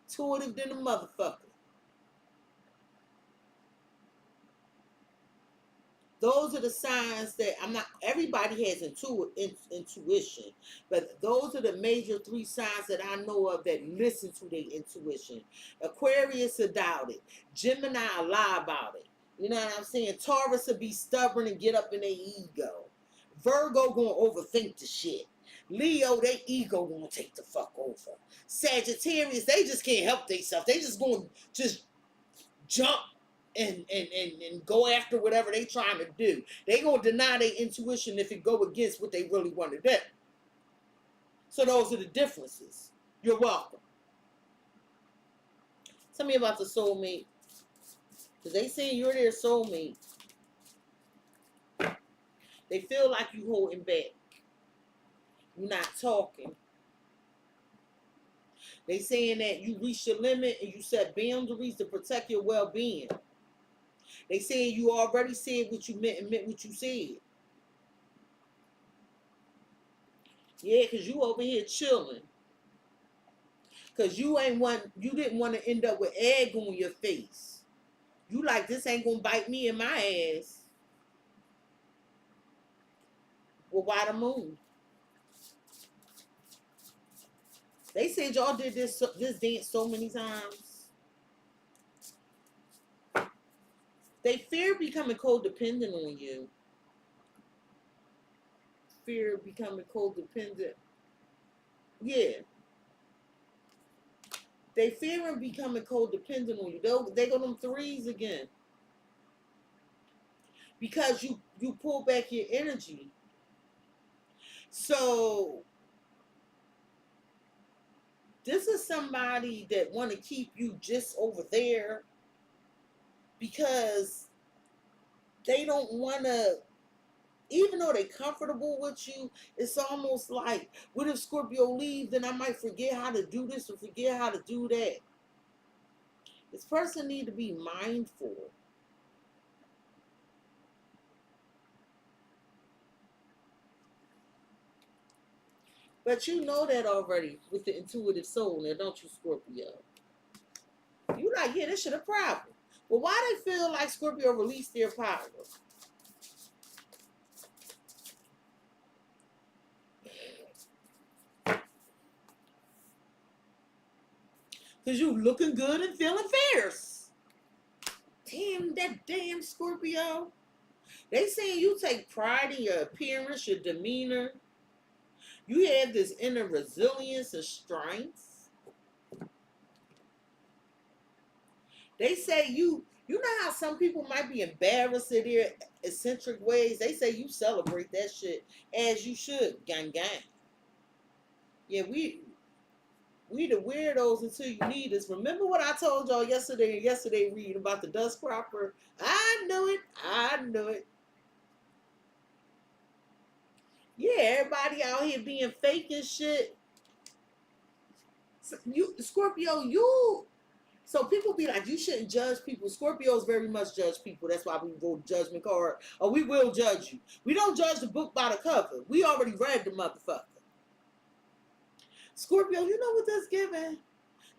Intuitive than a motherfucker. Those are the signs that everybody has intuition, but those are the major three signs that I know of that listen to their intuition. Aquarius will doubt it. Gemini will lie about it. You know what I'm saying? Taurus will be stubborn and get up in their ego. Virgo gonna overthink the shit. Leo, their ego gonna take the fuck over. Sagittarius, they just can't help themselves. They just gonna jump and go after whatever they trying to do. They gonna deny their intuition if it go against what they really want to do. So those are the differences. You're welcome. Tell me about the soulmate. Because they say you're their soulmate. They feel like you holding back. You're not talking. They saying that you reach your limit and you set boundaries to protect your well-being. They saying you already said what you meant and meant what you said. Yeah, because you over here chilling. Because you didn't want to end up with egg on your face. You like, this ain't going to bite me in my ass. Well, why the moon? They said y'all did this dance so many times. They fear becoming codependent on you. Fear becoming codependent. Yeah. They fear becoming codependent on you. They go them threes again. Because you pull back your energy. So this is somebody that want to keep you just over there because they don't want to, even though they're comfortable with you, it's almost like, what if Scorpio leaves, then I might forget how to do this or forget how to do that. This person need to be mindful. But you know that already with the intuitive soul now, don't you, Scorpio? You like, yeah, this shit a problem. But why they feel like Scorpio released their power? Because you looking good and feeling fierce. Damn, that damn Scorpio. They saying you take pride in your appearance, your demeanor. You have this inner resilience and strength. They say you know how some people might be embarrassed in their eccentric ways? They say you celebrate that shit as you should. Gang, gang. Yeah, we the weirdos until you need us. Remember what I told y'all yesterday reading about the dust cropper? I knew it. Yeah, everybody out here being fake and shit. So Scorpio, so people be like, you shouldn't judge people. Scorpios very much judge people. That's why we wrote judgment card. Or we will judge you. We don't judge the book by the cover. We already read the motherfucker. Scorpio, you know what this giving?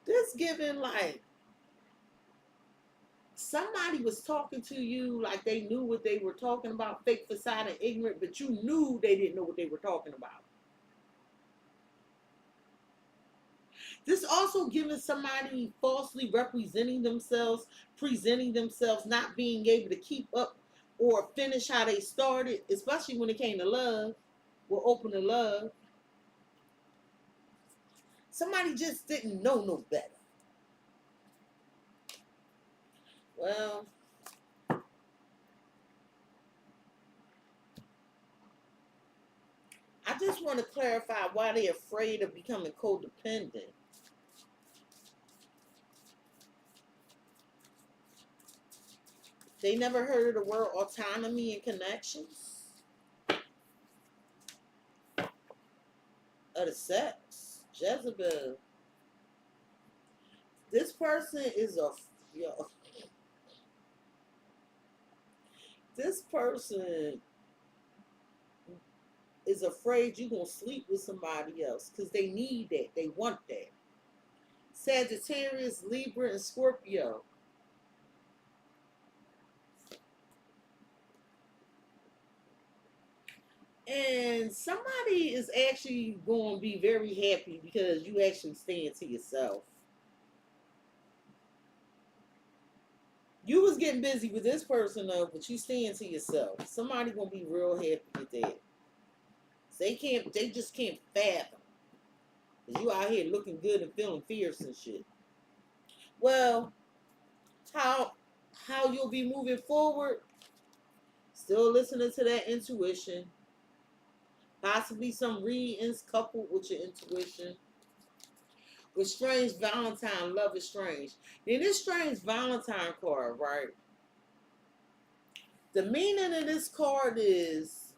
This giving like somebody was talking to you like they knew what they were talking about, fake facade and ignorant, but you knew they didn't know what they were talking about. This also giving somebody falsely representing themselves, presenting themselves, not being able to keep up or finish how they started, especially when it came to love, or open to love. Somebody just didn't know no better. Well, I just want to clarify why they're afraid of becoming codependent. They never heard of the word autonomy and connections of the sex. Jezebel. This person is a yo. This person is afraid you're gonna sleep with somebody else because they need that. They want that. Sagittarius, Libra, and Scorpio. And somebody is actually going to be very happy because you actually stand to yourself. You was getting busy with this person though, but you stand to yourself. Somebody gonna be real happy with that. They just can't fathom. Cause you out here looking good and feeling fierce and shit. Well, how how you'll be moving forward? Still listening to that intuition. Possibly some readings coupled with your intuition. With Strange Valentine, Love is Strange. Then this Strange Valentine card, right? The meaning of this card is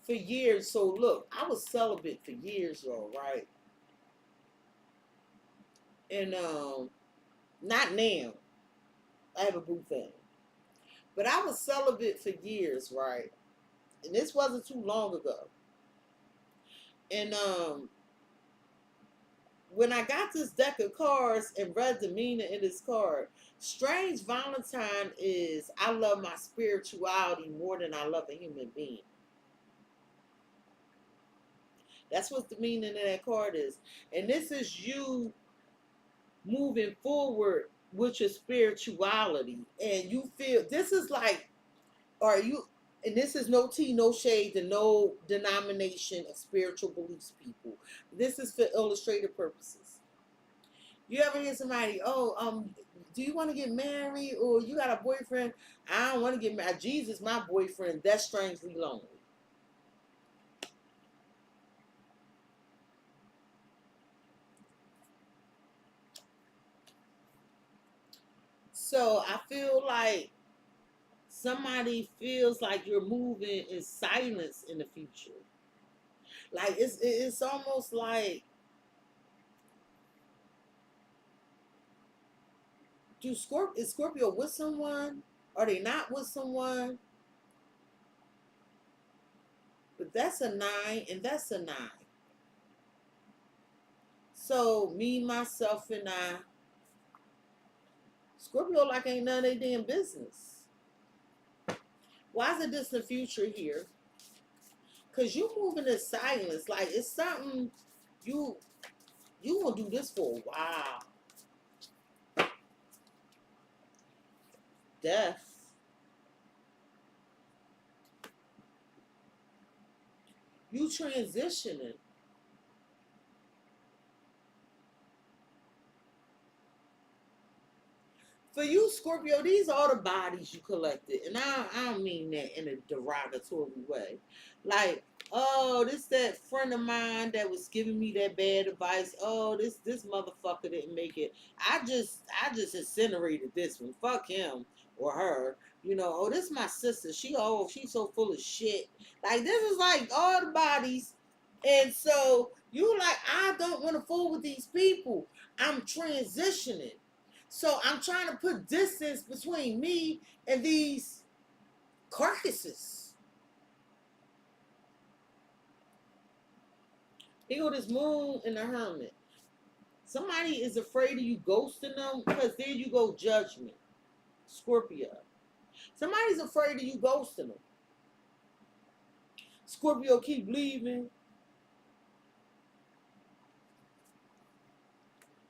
for years. So look, I was celibate for years, though, right? And not now. I have a boo thing, but I was celibate for years, right? And this wasn't too long ago. And when I got this deck of cards and read the meaning in this card, Strange Valentine is I love my spirituality more than I love a human being. That's what the meaning of that card is. And this is you moving forward with your spirituality. And you feel this is like, are you, and this is no tea, no shade to no denomination of spiritual beliefs people. This is for illustrative purposes. You ever hear somebody, oh, do you want to get married or you got a boyfriend? I don't want to get married. Jesus, my boyfriend. That's strangely lonely. So I feel like somebody feels like you're moving in silence in the future. Like it's almost like is Scorpio with someone? Are they not with someone? But that's a 9 and that's a 9. So me, myself, and I, Scorpio like ain't none of their damn business. Why is it distant future here? Cause you moving in silence. Like it's something you gonna do this for a while. Death. You transitioning. For you, Scorpio, these are the bodies you collected. And I don't mean that in a derogatory way. Like, oh, this that friend of mine that was giving me that bad advice. Oh, this motherfucker didn't make it. I just incinerated this one. Fuck him or her. You know, oh, this is my sister. She's so full of shit. Like, this is like all the bodies. And so you like, I don't want to fool with these people. I'm transitioning. So I'm trying to put distance between me and these carcasses. He go this moon in the hermit. Somebody is afraid of you ghosting them because then you go judgment. Scorpio. Somebody's afraid of you ghosting them. Scorpio keep leaving.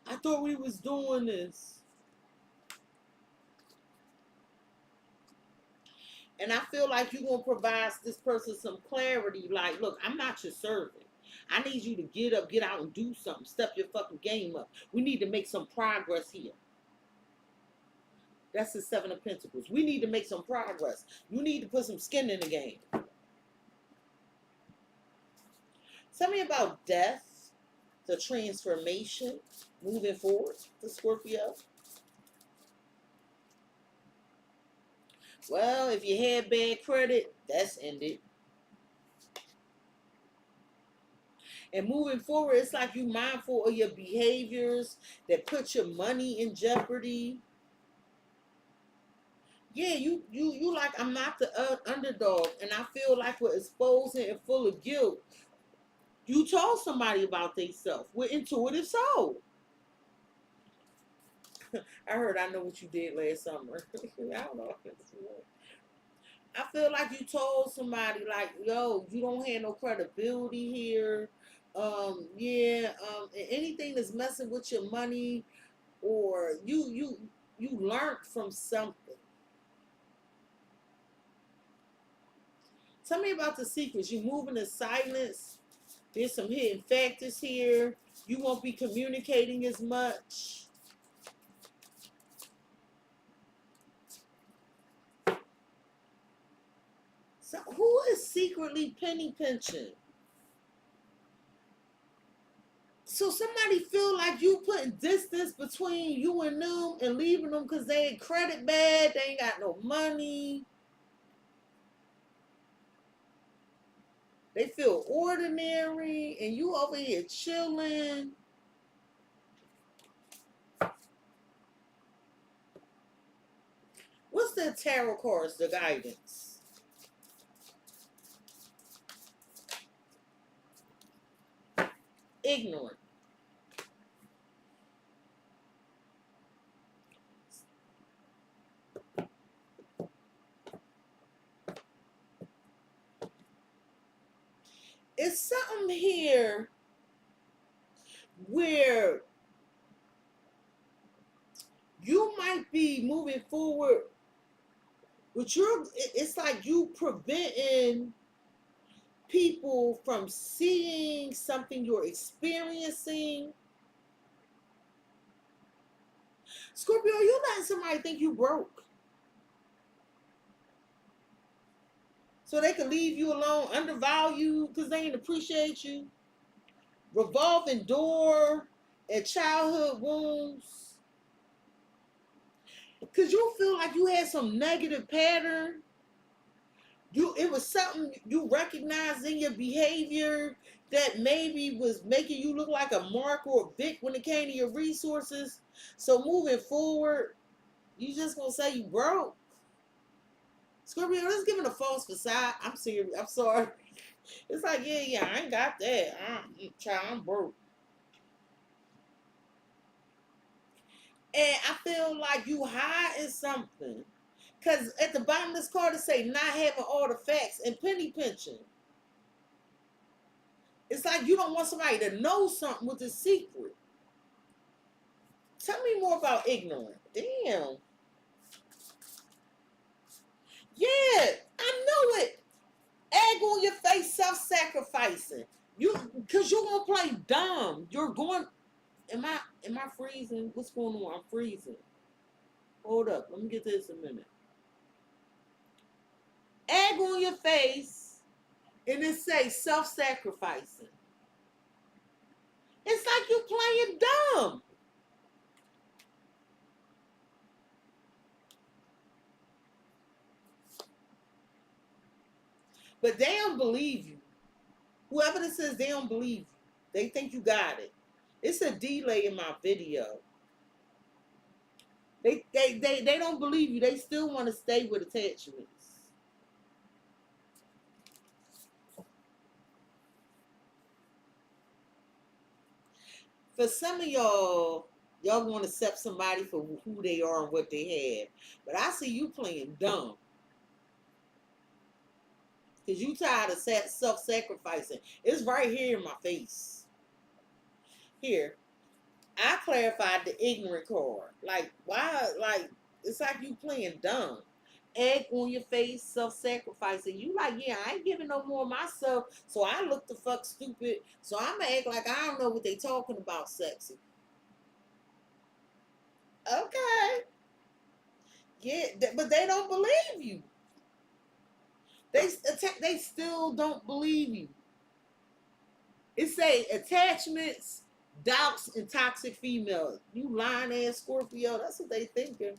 I thought we was doing this. And I feel like you're going to provide this person some clarity. Like, look, I'm not your servant. I need you to get up, get out and do something. Step your fucking game up. We need to make some progress here. That's the Seven of Pentacles. We need to make some progress. You need to put some skin in the game. Tell me about death, the transformation, moving forward to Scorpio. Well, if you had bad credit, that's ended. And moving forward, it's like you mindful of your behaviors that put your money in jeopardy. Yeah, you like, I'm not the underdog, and I feel like we're exposing and full of guilt. You told somebody about themselves. We're intuitive soul. I heard I know what you did last summer. I don't know. I feel like you told somebody, like, yo, you don't have no credibility here. Anything that's messing with your money, or you learned from something. Tell me about the secrets. You moving in silence. There's some hidden factors here. You won't be communicating as much. So who is secretly penny pinching? So somebody feel like you putting distance between you and them and leaving them because they ain't credit bad, they ain't got no money. They feel ordinary and you over here chilling. What's the tarot cards, the guidance? Ignorant. It's something here where you might be moving forward, but it's like you preventing people from seeing something you're experiencing. Scorpio, you letting somebody think you broke so they can leave you alone, undervalue because they ain't appreciate you. Revolving door and childhood wounds. Because you feel like you had some negative pattern. It was something you recognized in your behavior that maybe was making you look like a mark or a Vic when it came to your resources. So moving forward, you just gonna say you broke. Scorpio, that's giving a false facade. I'm serious. I'm sorry. It's like, yeah, I ain't got that. I'm broke. And I feel like you hiding something. Because at the bottom of this card, it say not having all the facts and penny pinching. It's like you don't want somebody to know something with a secret. Tell me more about ignorant. Damn. Yeah, I know it. Egg on your face, self-sacrificing. Because you're going to play dumb. You're going... Am I freezing? What's going on? I'm freezing. Hold up. Let me get this in a minute. Egg on your face, and it say self-sacrificing. It's like you playing dumb. But they don't believe you. Whoever this is, they don't believe you. They think you got it. It's a delay in my video. They don't believe you. They still want to stay with attachments. For some of y'all want to accept somebody for who they are and what they have. But I see you playing dumb. Because you tired of self-sacrificing. It's right here in my face. Here. I clarified the ignorant card. Like, why? Like, it's like you playing dumb. Egg on your face, self-sacrificing. You like, yeah, I ain't giving no more of myself, so I look the fuck stupid. So I'm gonna act like I don't know what they talking about, sexy. Okay. Yeah, but they don't believe you. They still don't believe you. It say attachments, doubts, and toxic female. You lying ass Scorpio. That's what they thinking.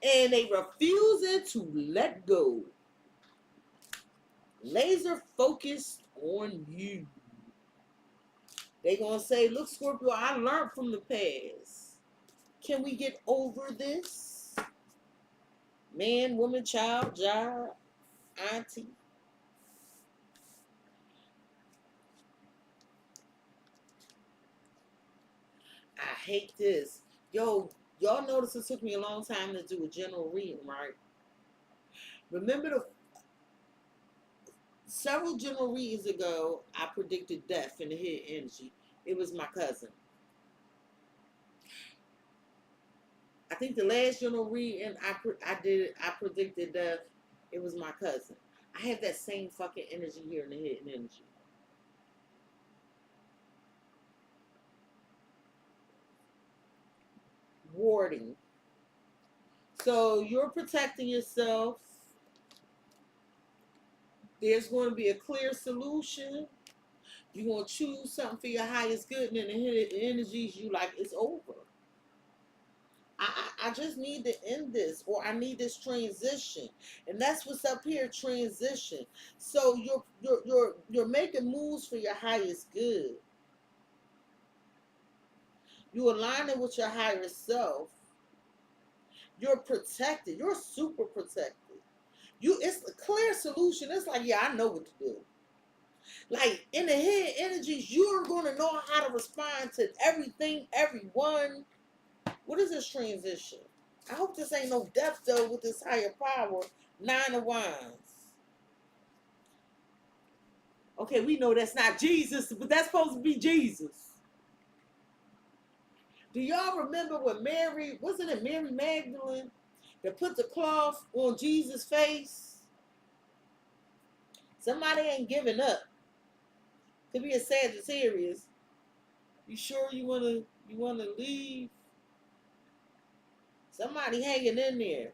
And they refusing to let go. Laser focused on you. They gonna say, look, Scorpio, I learned from the past. Can we get over this? Man, woman, child, job, auntie. I hate this. Yo, y'all notice it took me a long time to do a general reading, right? Remember the several general readings ago, I predicted death in the hidden energy. It was my cousin. I think the last general reading I predicted death. It was my cousin. I have that same fucking energy here in the hidden energy. Warding. So you're protecting yourself. There's going to be a clear solution. You're going to choose something for your highest good, and then the hidden energies you like, it's over. I just need to end this, or I need this transition, and that's what's up here, transition. So you're making moves for your highest good. You're aligning with your higher self. You're protected. You're super protected. It's a clear solution. It's like, yeah, I know what to do. Like in the hidden energies, you're gonna know how to respond to everything, everyone. What is this transition? I hope this ain't no death though with this higher power. 9 of Wands. Okay, we know that's not Jesus, but that's supposed to be Jesus. Do y'all remember when Mary, wasn't it Mary Magdalene, that put the cloth on Jesus' face? Somebody ain't giving up. Could be a Sagittarius. You sure you wanna leave? Somebody hanging in there.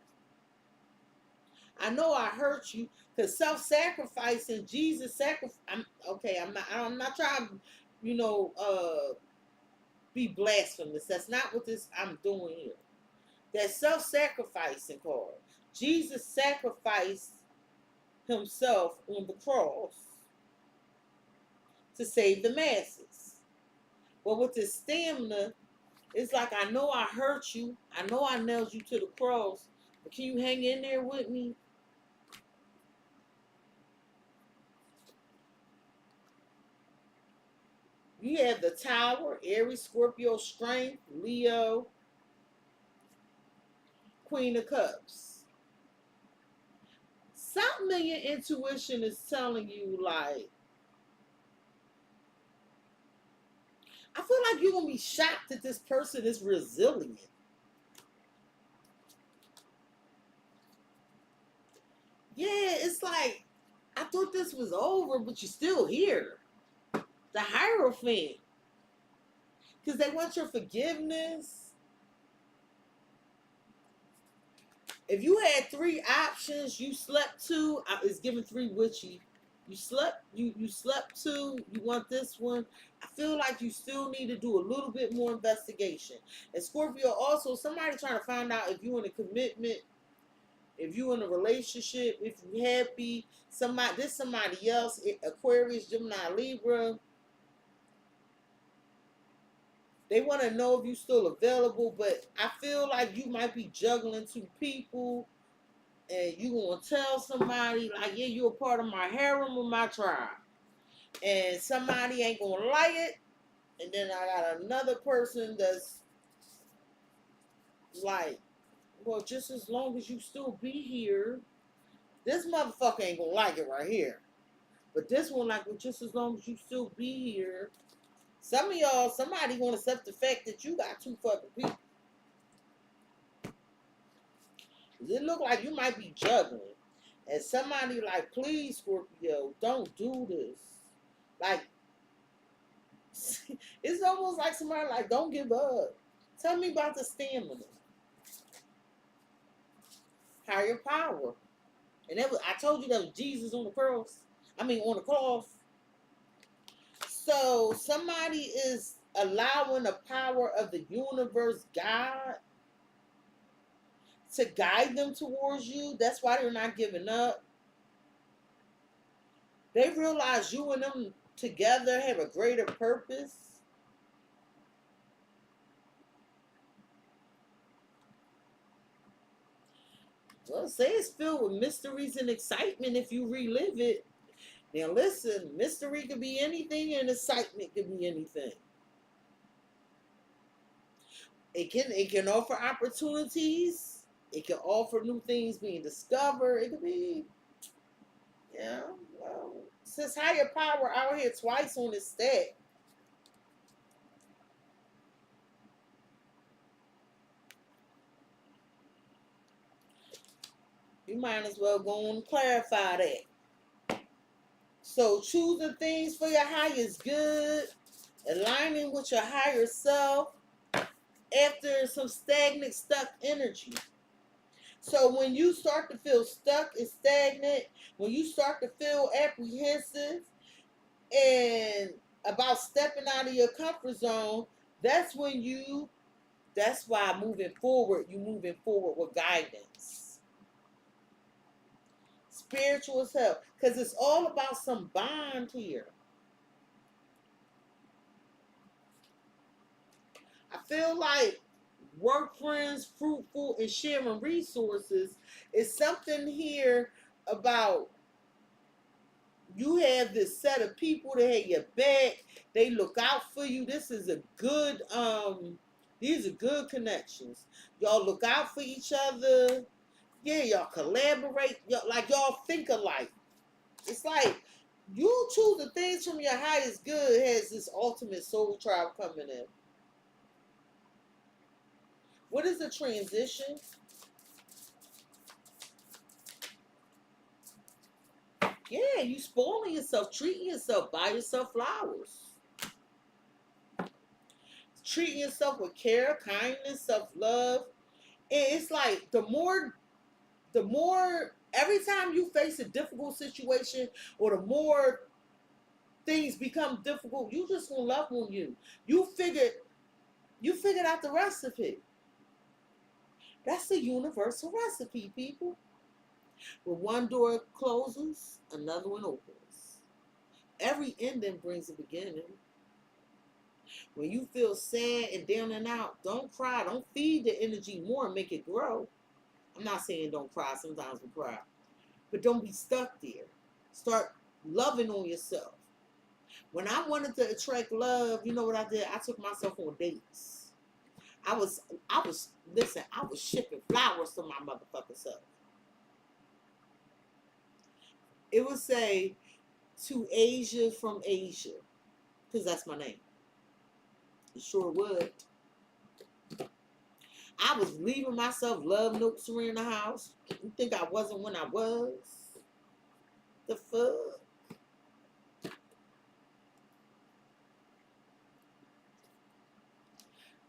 I know I hurt you, because self-sacrificing, Jesus sacrifice. I'm not trying to, be blasphemous. That's not what I'm doing here. That self-sacrificing card. Jesus sacrificed himself on the cross to save the masses. But with this stamina, it's like, I know I hurt you. I know I nailed you to the cross. But can you hang in there with me? You have the Tower, Aries, Scorpio, Strength, Leo, Queen of Cups. Something in your intuition is telling you, like, I feel like you're going to be shocked that this person is resilient. Yeah, it's like, I thought this was over, but you're still here. The Hierophant. Because they want your forgiveness. If you had 3 options, you slept 2, it's giving 3 witchy. You slept 2, you want this one. I feel like you still need to do a little bit more investigation. And Scorpio, also, somebody trying to find out if you're in a commitment, if you're in a relationship, if you're happy. Somebody else, Aquarius, Gemini, Libra. They want to know if you're still available, but I feel like you might be juggling 2 people, and you going to tell somebody, like, yeah, you're a part of my harem or my tribe. And somebody ain't going to like it. And then I got another person that's like, well, just as long as you still be here, this motherfucker ain't gonna like it right here. But this one, like, well, just as long as you still be here. Some of y'all, somebody gonna accept the fact that you got two fucking people. It look like you might be juggling. And somebody like, please, Scorpio, don't do this. Like, it's almost like somebody like, don't give up. Tell me about the stamina. Higher power. And that was, I told you that was Jesus on the cross. On the cross. So somebody is allowing the power of the universe, God, to guide them towards you. That's why they're not giving up. They realize you and them together have a greater purpose. Well, say it's filled with mysteries and excitement if you relive it. Now listen, mystery could be anything and excitement could be anything. It can offer opportunities. It can offer new things being discovered. It could be, yeah, well, since higher power out here twice on this stack. You might as well go and clarify that. So choosing things for your highest good, aligning with your higher self after some stagnant, stuck energy. So when you start to feel stuck and stagnant, when you start to feel apprehensive and about stepping out of your comfort zone, that's when that's why you moving forward with guidance. Spiritual self, because it's all about some bond here. I feel like work friends, fruitful, and sharing resources is something here about you have this set of people that have your back. They look out for you. This is a good, these are good connections. Y'all look out for each other. Yeah, y'all collaborate. Y'all think alike. It's like you choose the things from your highest good has this ultimate soul tribe coming in. What is the transition? Yeah, you spoiling yourself, treating yourself, buy yourself flowers. Treating yourself with care, kindness, self-love. And it's like the more every time you face a difficult situation or the more things become difficult, you just gonna love on you. You figured out the recipe. That's the universal recipe, people. When one door closes, another one opens. Every ending brings a beginning. When you feel sad and down and out, don't cry. Don't feed the energy more and make it grow. I'm not saying don't cry. Sometimes we cry. But don't be stuck there. Start loving on yourself. When I wanted to attract love, you know what I did? I took myself on dates. Listen, I was shipping flowers to my motherfucking self. It would say to Asia from Asia, because that's my name. It sure would. I was leaving myself love notes around the house. You think I wasn't when I was? The fuck?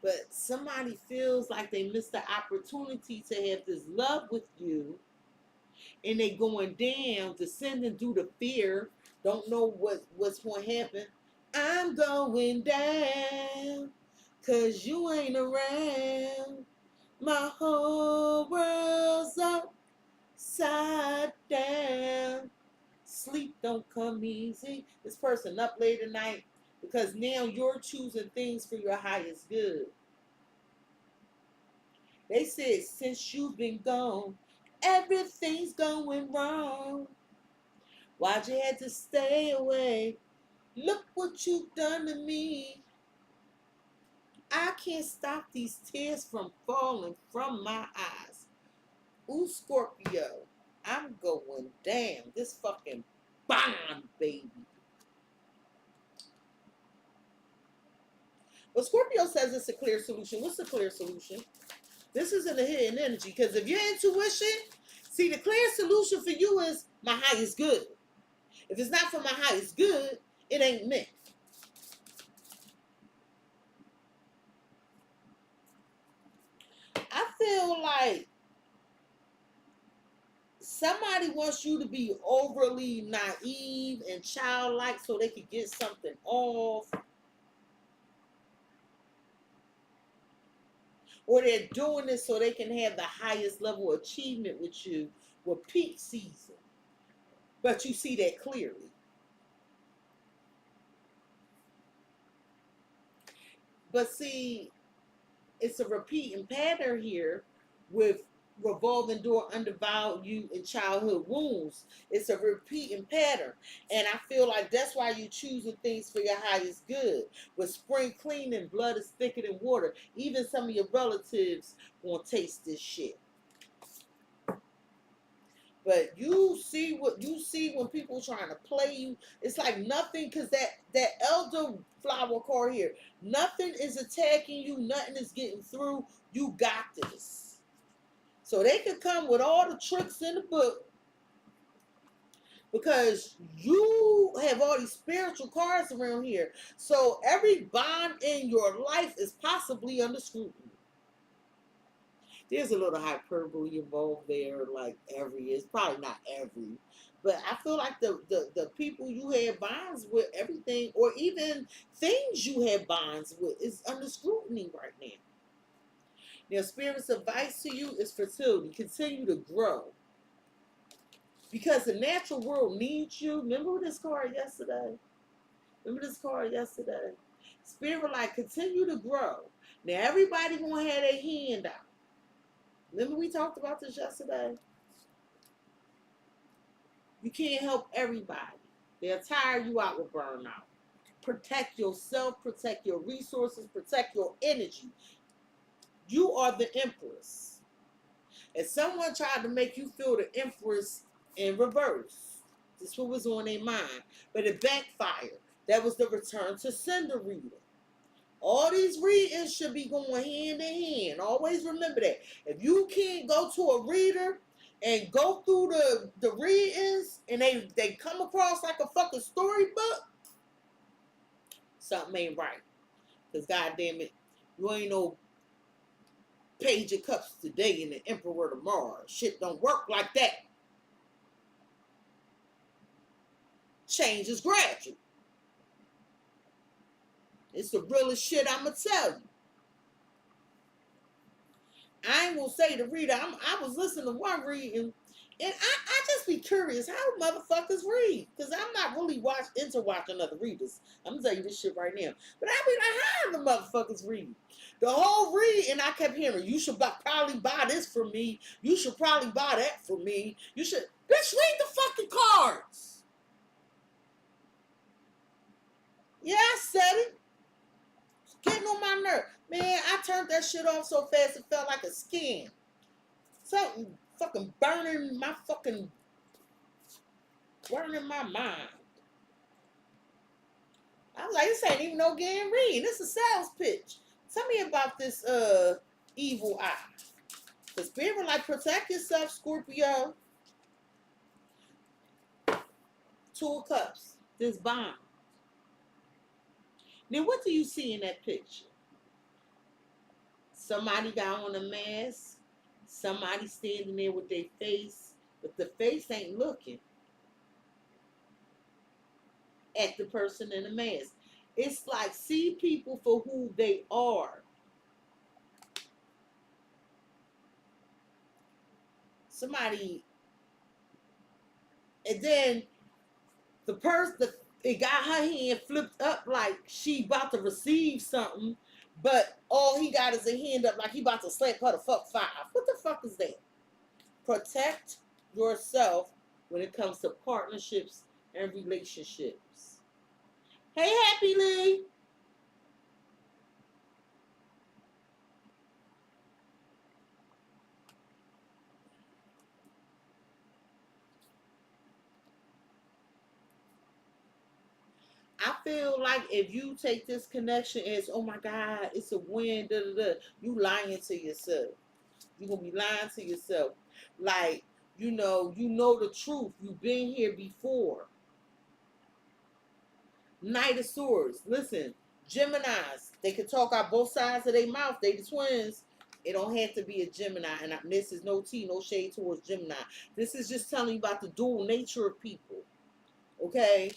But somebody feels like they missed the opportunity to have this love with you, and they going down, descending due to fear, don't know what's going to happen. I'm going down, cause you ain't around. My whole world's upside down. Sleep don't come easy. This person up late at night because now you're choosing things for your highest good. They said since you've been gone, everything's going wrong. Why'd you have to stay away? Look what you've done to me. I can't stop these tears from falling from my eyes. Ooh, Scorpio, I'm going down. This fucking bond, baby. But Scorpio says it's a clear solution. What's the clear solution? This isn't a hidden energy. Because if your intuition, see, the clear solution for you is my highest good. If it's not for my highest good, it ain't meant. I feel like somebody wants you to be overly naive and childlike so they could get something off. Or they're doing this so they can have the highest level of achievement with you with peak season. But you see that clearly. But see, it's a repeating pattern here with revolving door, undervalue, and childhood wounds. It's a repeating pattern. And I feel like that's why you're choosing things for your highest good. With spring cleaning, blood is thicker than water. Even some of your relatives won't taste this shit. But you see what you see when people trying to play you. It's like nothing, because that elder flower card here, nothing is attacking you. Nothing is getting through. You got this. So they could come with all the tricks in the book because you have all these spiritual cards around here. So every bond in your life is possibly under scrutiny. There's a little hyperbole involved there, like every, it's probably not every, but I feel like the people you have bonds with, everything, or even things you have bonds with, is under scrutiny right now. Now, Spirit's advice to you is fertility. Continue to grow. Because the natural world needs you. Remember this card yesterday? Spirit, like, continue to grow. Now, everybody gonna have their hand out. Remember we talked about this yesterday? You can't help everybody. They'll tire you out with burnout. Protect yourself, protect your resources, protect your energy. You are the empress. And someone tried to make you feel the empress in reverse. This is what was on their mind. But it backfired. That was the return to sender reading. All these readings should be going hand in hand. Always remember that. If you can't go to a reader and go through the readings and they come across like a fucking storybook, something ain't right. Because goddamn it, you ain't no Page of Cups today and the Emperor tomorrow. Shit don't work like that. Change is gradual. It's the realest shit I'ma tell you. I ain't gonna say the reader. I was listening to one reading, and I just be curious how motherfuckers read, because I'm not really into watching other readers. I'm gonna tell you this shit right now. But I be like, how the motherfuckers read? The whole read, and I kept hearing, you should probably buy this for me. You should probably buy that for me. You should, bitch, read the fucking cards. Yeah, I said it. It's getting on my nerve. Man, I turned that shit off so fast it felt like a scam. Something fucking burning my mind. I was like, this ain't even no game read. This is a sales pitch. Tell me about this evil eye. The Spirit, like, protect yourself, Scorpio. Two of Cups. This bond. Now, what do you see in that picture? Somebody got on a mask. Somebody standing there with their face, but the face ain't looking at the person in the mask. It's like, see people for who they are. Somebody, and then the person, it got her hand flipped up like she about to receive something, but all he got is a hand up like he about to slap her the fuck 5. What the fuck is that? Protect yourself when it comes to partnerships and relationships. Hey, Happy Lee. I feel like if you take this connection as, oh my God, it's a win, da da da, you lying to yourself. You're gonna be lying to yourself. Like, you know the truth. You've been here before. Knight of Swords. Listen, Geminis, they can talk out both sides of their mouth. They the twins. It don't have to be a Gemini. And this is no tea, no shade towards Gemini. This is just telling you about the dual nature of people. Okay?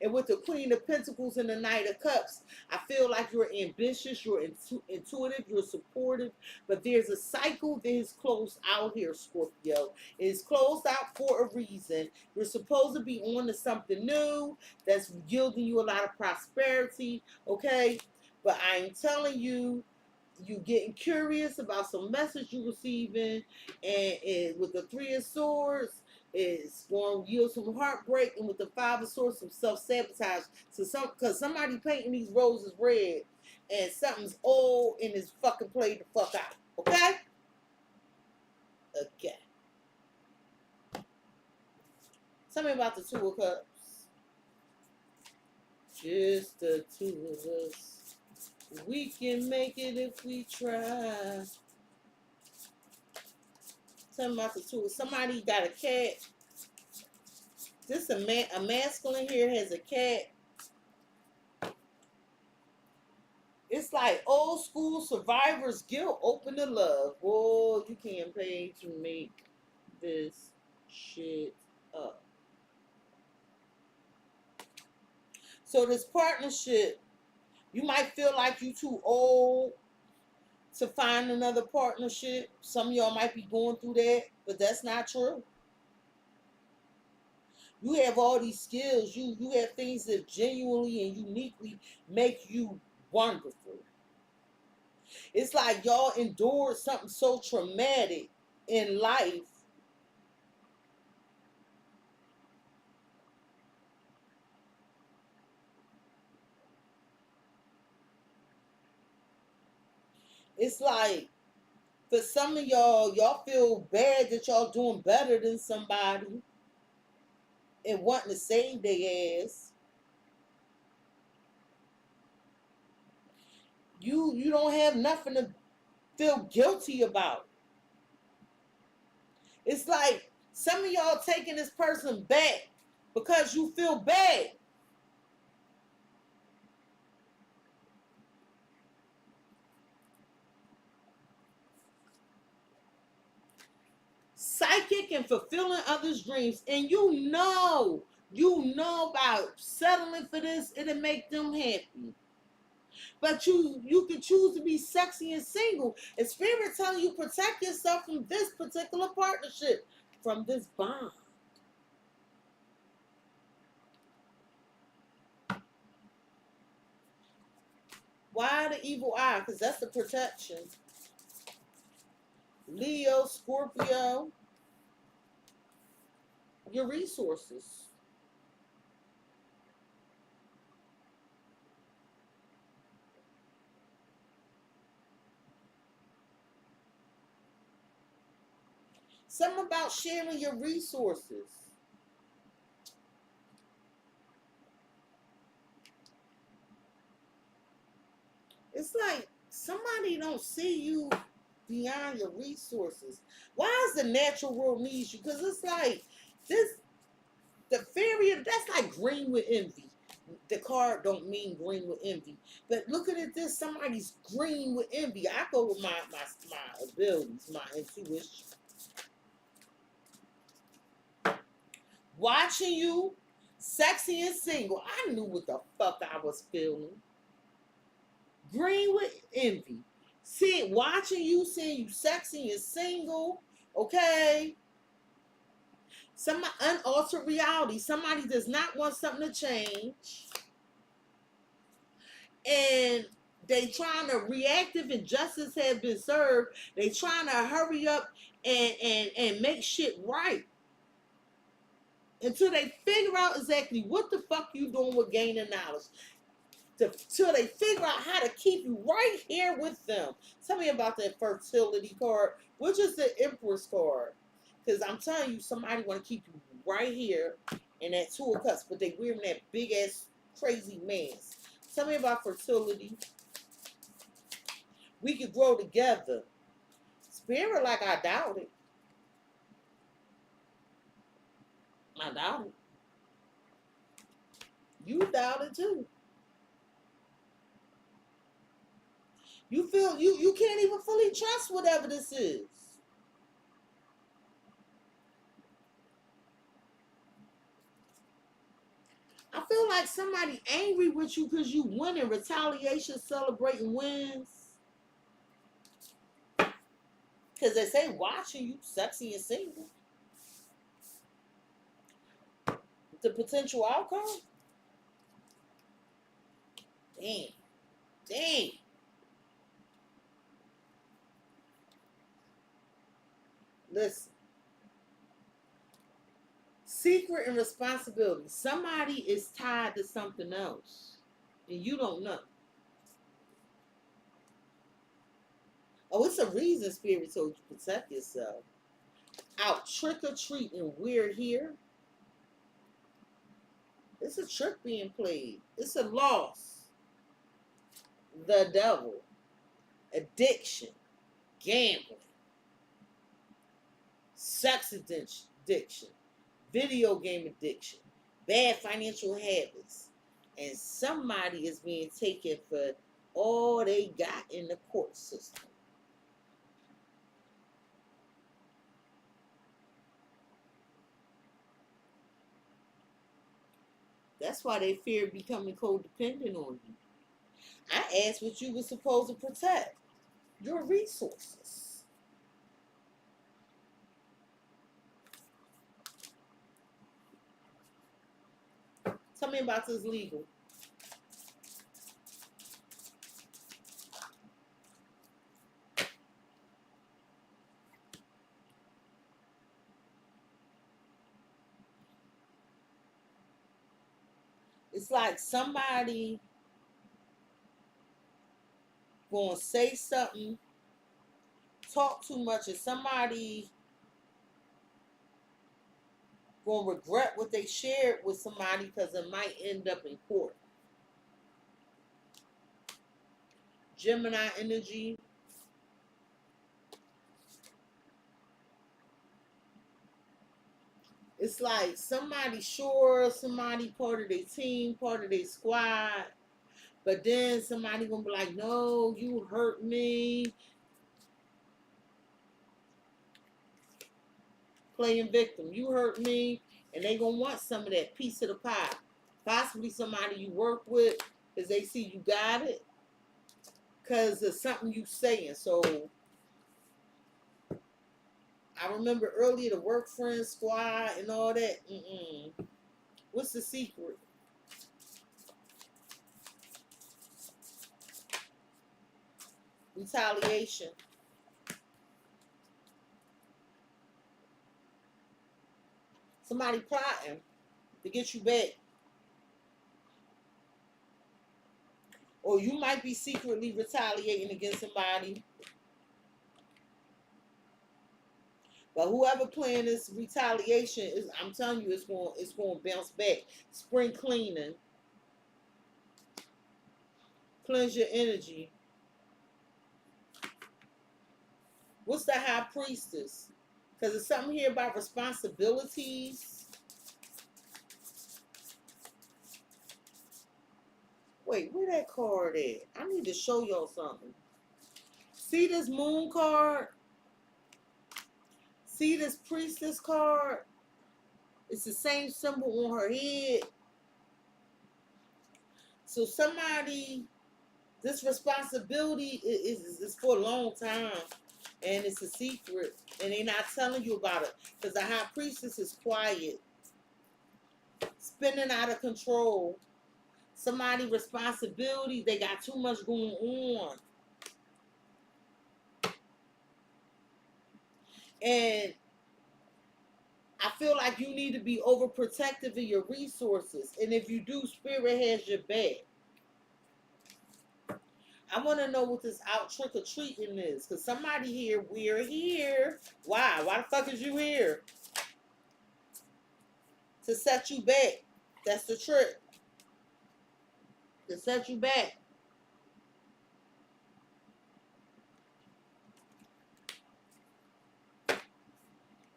And with the Queen of Pentacles and the Knight of Cups, I feel like you're ambitious, you're intuitive, you're supportive, but there's a cycle that is closed out here, Scorpio. It is closed out for a reason. You're supposed to be on to something new that's yielding you a lot of prosperity, okay? But I'm telling you, you getting curious about some message you receiving, and with the Three of Swords, it's going to yield some heartbreak, and with the Five of Swords, some self-sabotage. So because somebody painting these roses red, and something's old and is fucking played the fuck out. Okay? Okay. Tell me about the Two of Cups. Just the two of us. We can make it if we try. Tell me about the two. Somebody got a cat. This a masculine here has a cat. It's like old school survivor's guilt open to love. Boy, you can't pay to make this shit up. So this partnership, you might feel like you too old to find another partnership. Some of y'all might be going through that, but that's not true. You have all these skills. You have things that genuinely and uniquely make you wonderful. It's like y'all endured something so traumatic in life. It's like, for some of y'all feel bad that y'all doing better than somebody and wanting to save their ass. You don't have nothing to feel guilty about. It's like some of y'all taking this person back because you feel bad. Psychic and fulfilling others' dreams, and you know about settling for this, it'll make them happy. But you can choose to be sexy and single. And Spirit telling you protect yourself from this particular partnership, from this bond. Why the evil eye? Because that's the protection. Leo, Scorpio, your resources. Something about sharing your resources. It's like somebody don't see you beyond your resources. Why is the natural world needs you? Because it's like this, the fairy, that's like green with envy. The card don't mean green with envy. But looking at this, somebody's green with envy. I go with my abilities, my intuition. Watching you, sexy and single, I knew what the fuck I was feeling. Green with envy. Watching you, seeing you sexy and single, okay? Some unaltered reality. Somebody does not want something to change. And they trying to reactive and justice has been served. They trying to hurry up and make shit right. Until they figure out exactly what the fuck you doing with gaining knowledge. Till they figure out how to keep you right here with them. Tell me about that fertility card, which is the Empress card. Because I'm telling you, somebody want to keep you right here in that Two of Cups, but they wearing that big ass crazy mess. Tell me about fertility. We could grow together. Spirit, like, I doubt it. I doubt it. You doubt it too. You feel you can't even fully trust whatever this is. I feel like somebody angry with you because you winning, retaliation, celebrating wins. Because they say watching you, sexy and single. The potential outcome? Damn. Damn. Listen. Secret and responsibility. Somebody is tied to something else. And you don't know. Oh, it's a reason Spirit told you to protect yourself. Out trick or treating, we're here. It's a trick being played. It's a loss. The devil. Addiction. Gambling. Sex addiction. Video game addiction. Bad financial habits. And somebody is being taken for all they got in the court system. That's why they fear becoming codependent on you. I asked what you were supposed to protect. Your resources. Tell me about this legal. It's like somebody gonna say something, talk too much, and somebody gonna regret what they shared with somebody because it might end up in court. Gemini energy. It's like somebody sure, somebody part of their team, part of their squad, but then somebody gonna be like, no, you hurt me. Playing victim. You hurt me, and they gonna want some of that piece of the pie. Possibly somebody you work with, because they see you got it, because of something you saying. So I remember earlier the work friend squad and all that. What's the secret? Retaliation. Somebody plotting to get you back. Or you might be secretly retaliating against somebody. But whoever playing this retaliation is, I'm telling you, it's going to bounce back. Spring cleaning. Cleanse your energy. What's the high priestess? Because there's something here about responsibilities. Wait, where that card at? I need to show y'all something. See this moon card? See this priestess card? It's the same symbol on her head. So somebody, this responsibility is for a long time. And it's a secret. And they're not telling you about it. Because the high priestess is quiet. Spinning out of control. Somebody responsibility, they got too much going on. And I feel like you need to be overprotective of your resources. And if you do, Spirit has your back. I want to know what this out trick-or-treating is. Because somebody here, we're here. Why? Why the fuck is you here? To set you back. That's the trick. to set you back.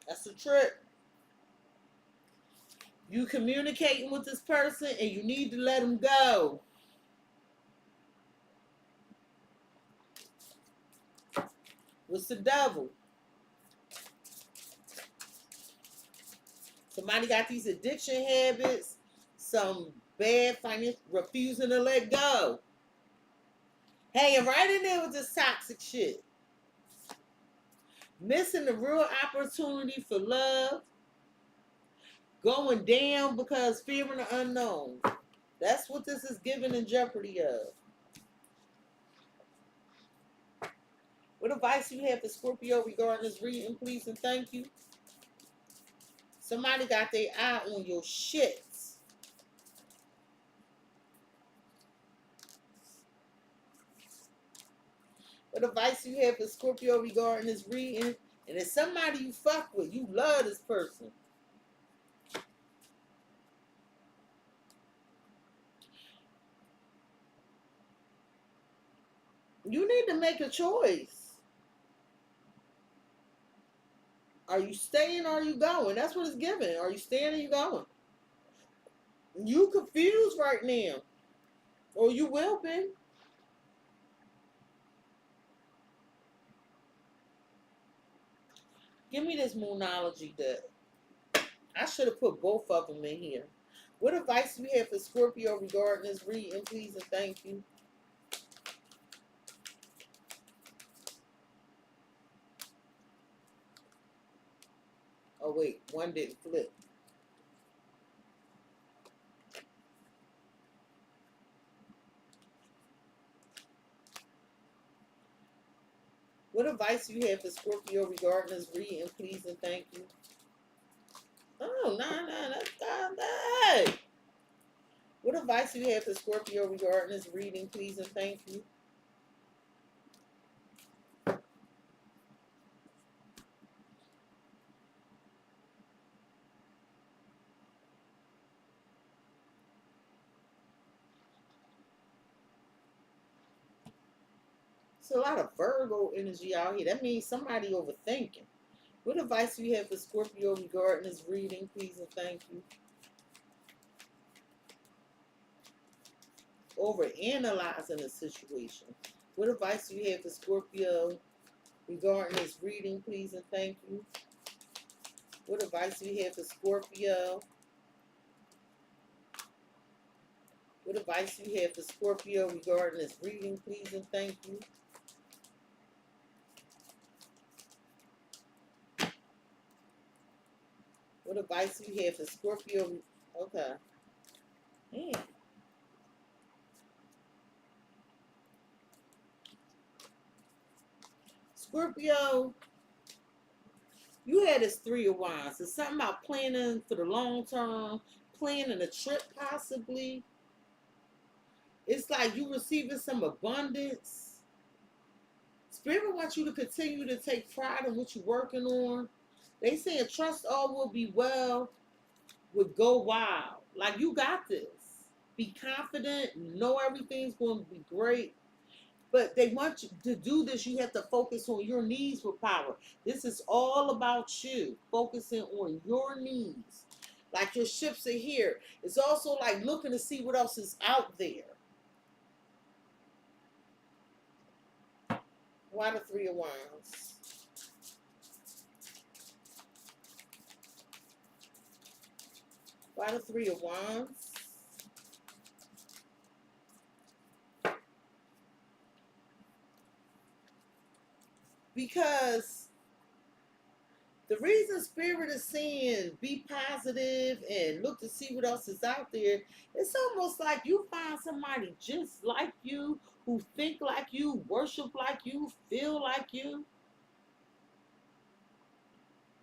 That's the trick. You communicating with this person and you need to let them go. What's the devil? Somebody got these addiction habits, some bad finance, refusing to let go. Hanging right in there with this toxic shit. Missing the real opportunity for love. Going down because fearing the unknown. That's what this is giving in jeopardy of. What advice you have for Scorpio regarding this reading, please and thank you? Somebody got their eye on your shit. What advice you have for Scorpio regarding this reading? And it's somebody you fuck with. You love this person. You need to make a choice. Are you staying or are you going? That's what it's giving. Are you staying or you going? You confused right now. Or you will be. Give me this moonology deck. I should have put both of them in here. What advice do you have for Scorpio regarding this reading, please and thank you? Oh wait, one didn't flip. What advice do you have for Scorpio regarding this reading, please and thank you? Oh, that's not. What advice do you have for Scorpio regarding this reading, please and thank you? It's a lot of Virgo energy out here. That means somebody overthinking. What advice do you have for Scorpio regarding this reading, please and thank you? Overanalyzing the situation. What advice do you have for Scorpio regarding this reading, please and thank you? What advice do you have for Scorpio? What advice do you have for Scorpio regarding this reading, please and thank you? What advice do you have for Scorpio? Okay. Man. Scorpio, you had this 3 of Wands. It's something about planning for the long term, planning a trip possibly. It's like you receiving some abundance. Spirit wants you to continue to take pride in what you're working on. They saying trust all will be well, would go wild. Like you got this. Be confident, know everything's going to be great. But they want you to do this. You have to focus on your needs with power. This is all about you. Focusing on your needs. Like your ships are here. It's also like looking to see what else is out there. Why the 3 of Wands? Why the 3 of Wands? Because the reason Spirit is saying be positive and look to see what else is out there, it's almost like you find somebody just like you, who think like you, worship like you, feel like you,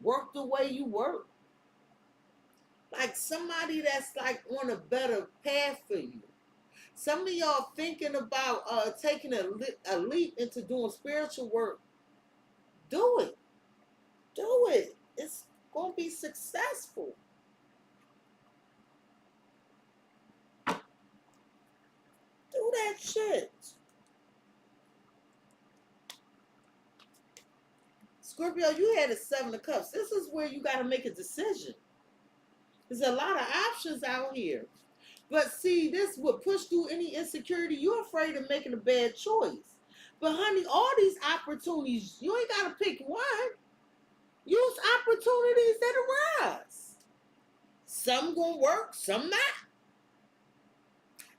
work the way you work. Like somebody that's like on a better path for you. Some of y'all thinking about taking a leap into doing spiritual work. Do it. Do it. It's going to be successful. Do that shit. Scorpio, you had a 7 of Cups. This is where you got to make a decision. There's a lot of options out here. But see, this would push through any insecurity. You're afraid of making a bad choice. But honey, all these opportunities, you ain't got to pick one. Use opportunities that arise. Some gonna work, some not.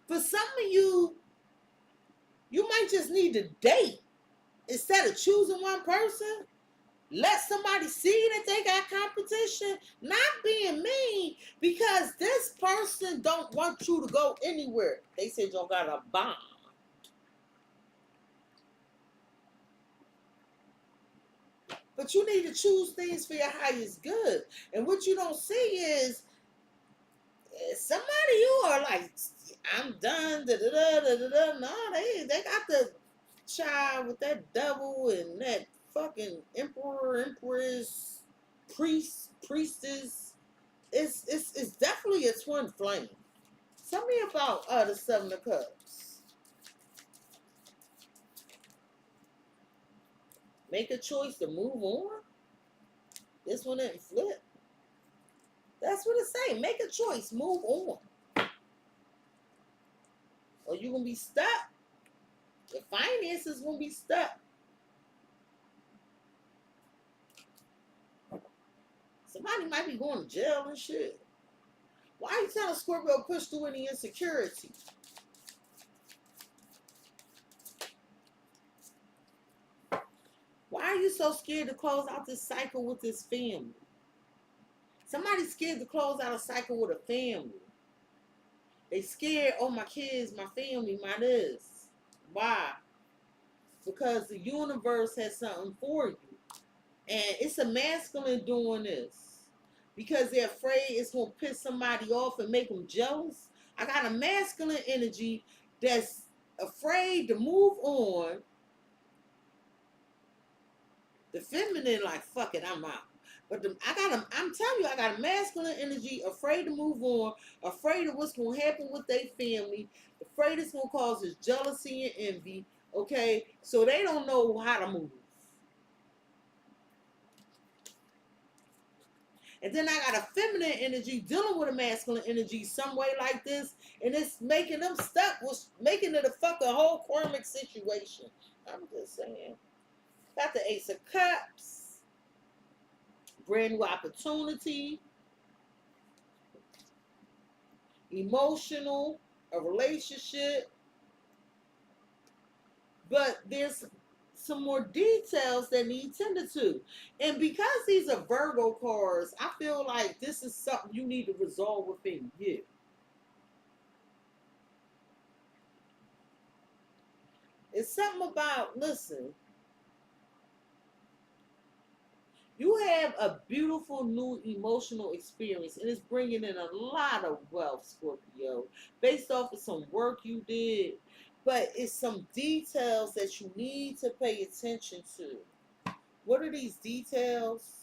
For some of you, you might just need to date. Instead of choosing one person, let somebody see that they got competition. Not being mean, because this person don't want you to go anywhere. They said y'all got a bond. But you need to choose things for your highest good. And what you don't see is somebody you are like, I'm done, da da da da da da. No, they got the child with that devil and that fucking emperor, empress, priest, priestess. It's definitely a twin flame. Tell me about the 7 of Cups. Make a choice to move on. This one didn't flip. That's what it's saying. Make a choice. Move on. Or you're going to be stuck. Your finances going to be stuck. Somebody might be going to jail and shit. Why are you telling Scorpio push through any insecurity? Why are you so scared to close out this cycle with this family? Somebody's scared to close out a cycle with a family. They scared, oh, my kids, my family, my this. Why? Because the universe has something for you. And it's a masculine doing this. Because they're afraid it's going to piss somebody off and make them jealous. I got a masculine energy that's afraid to move on. The feminine, like, fuck it, I'm out. But I'm telling you, I got a masculine energy, afraid to move on, afraid of what's going to happen with their family, afraid it's going to cause this jealousy and envy, okay? So they don't know how to move. And then I got a feminine energy dealing with a masculine energy some way like this, and it's making them stuck, making it a fucking whole karmic situation. I'm just saying. Got the Ace of Cups. Brand new opportunity. Emotional. A relationship. But there's some more details that need tended to. And because these are Virgo cards, I feel like this is something you need to resolve within you. It's something about, listen, you have a beautiful new emotional experience, and it's bringing in a lot of wealth, Scorpio, based off of some work you did. But it's some details that you need to pay attention to. What are these details?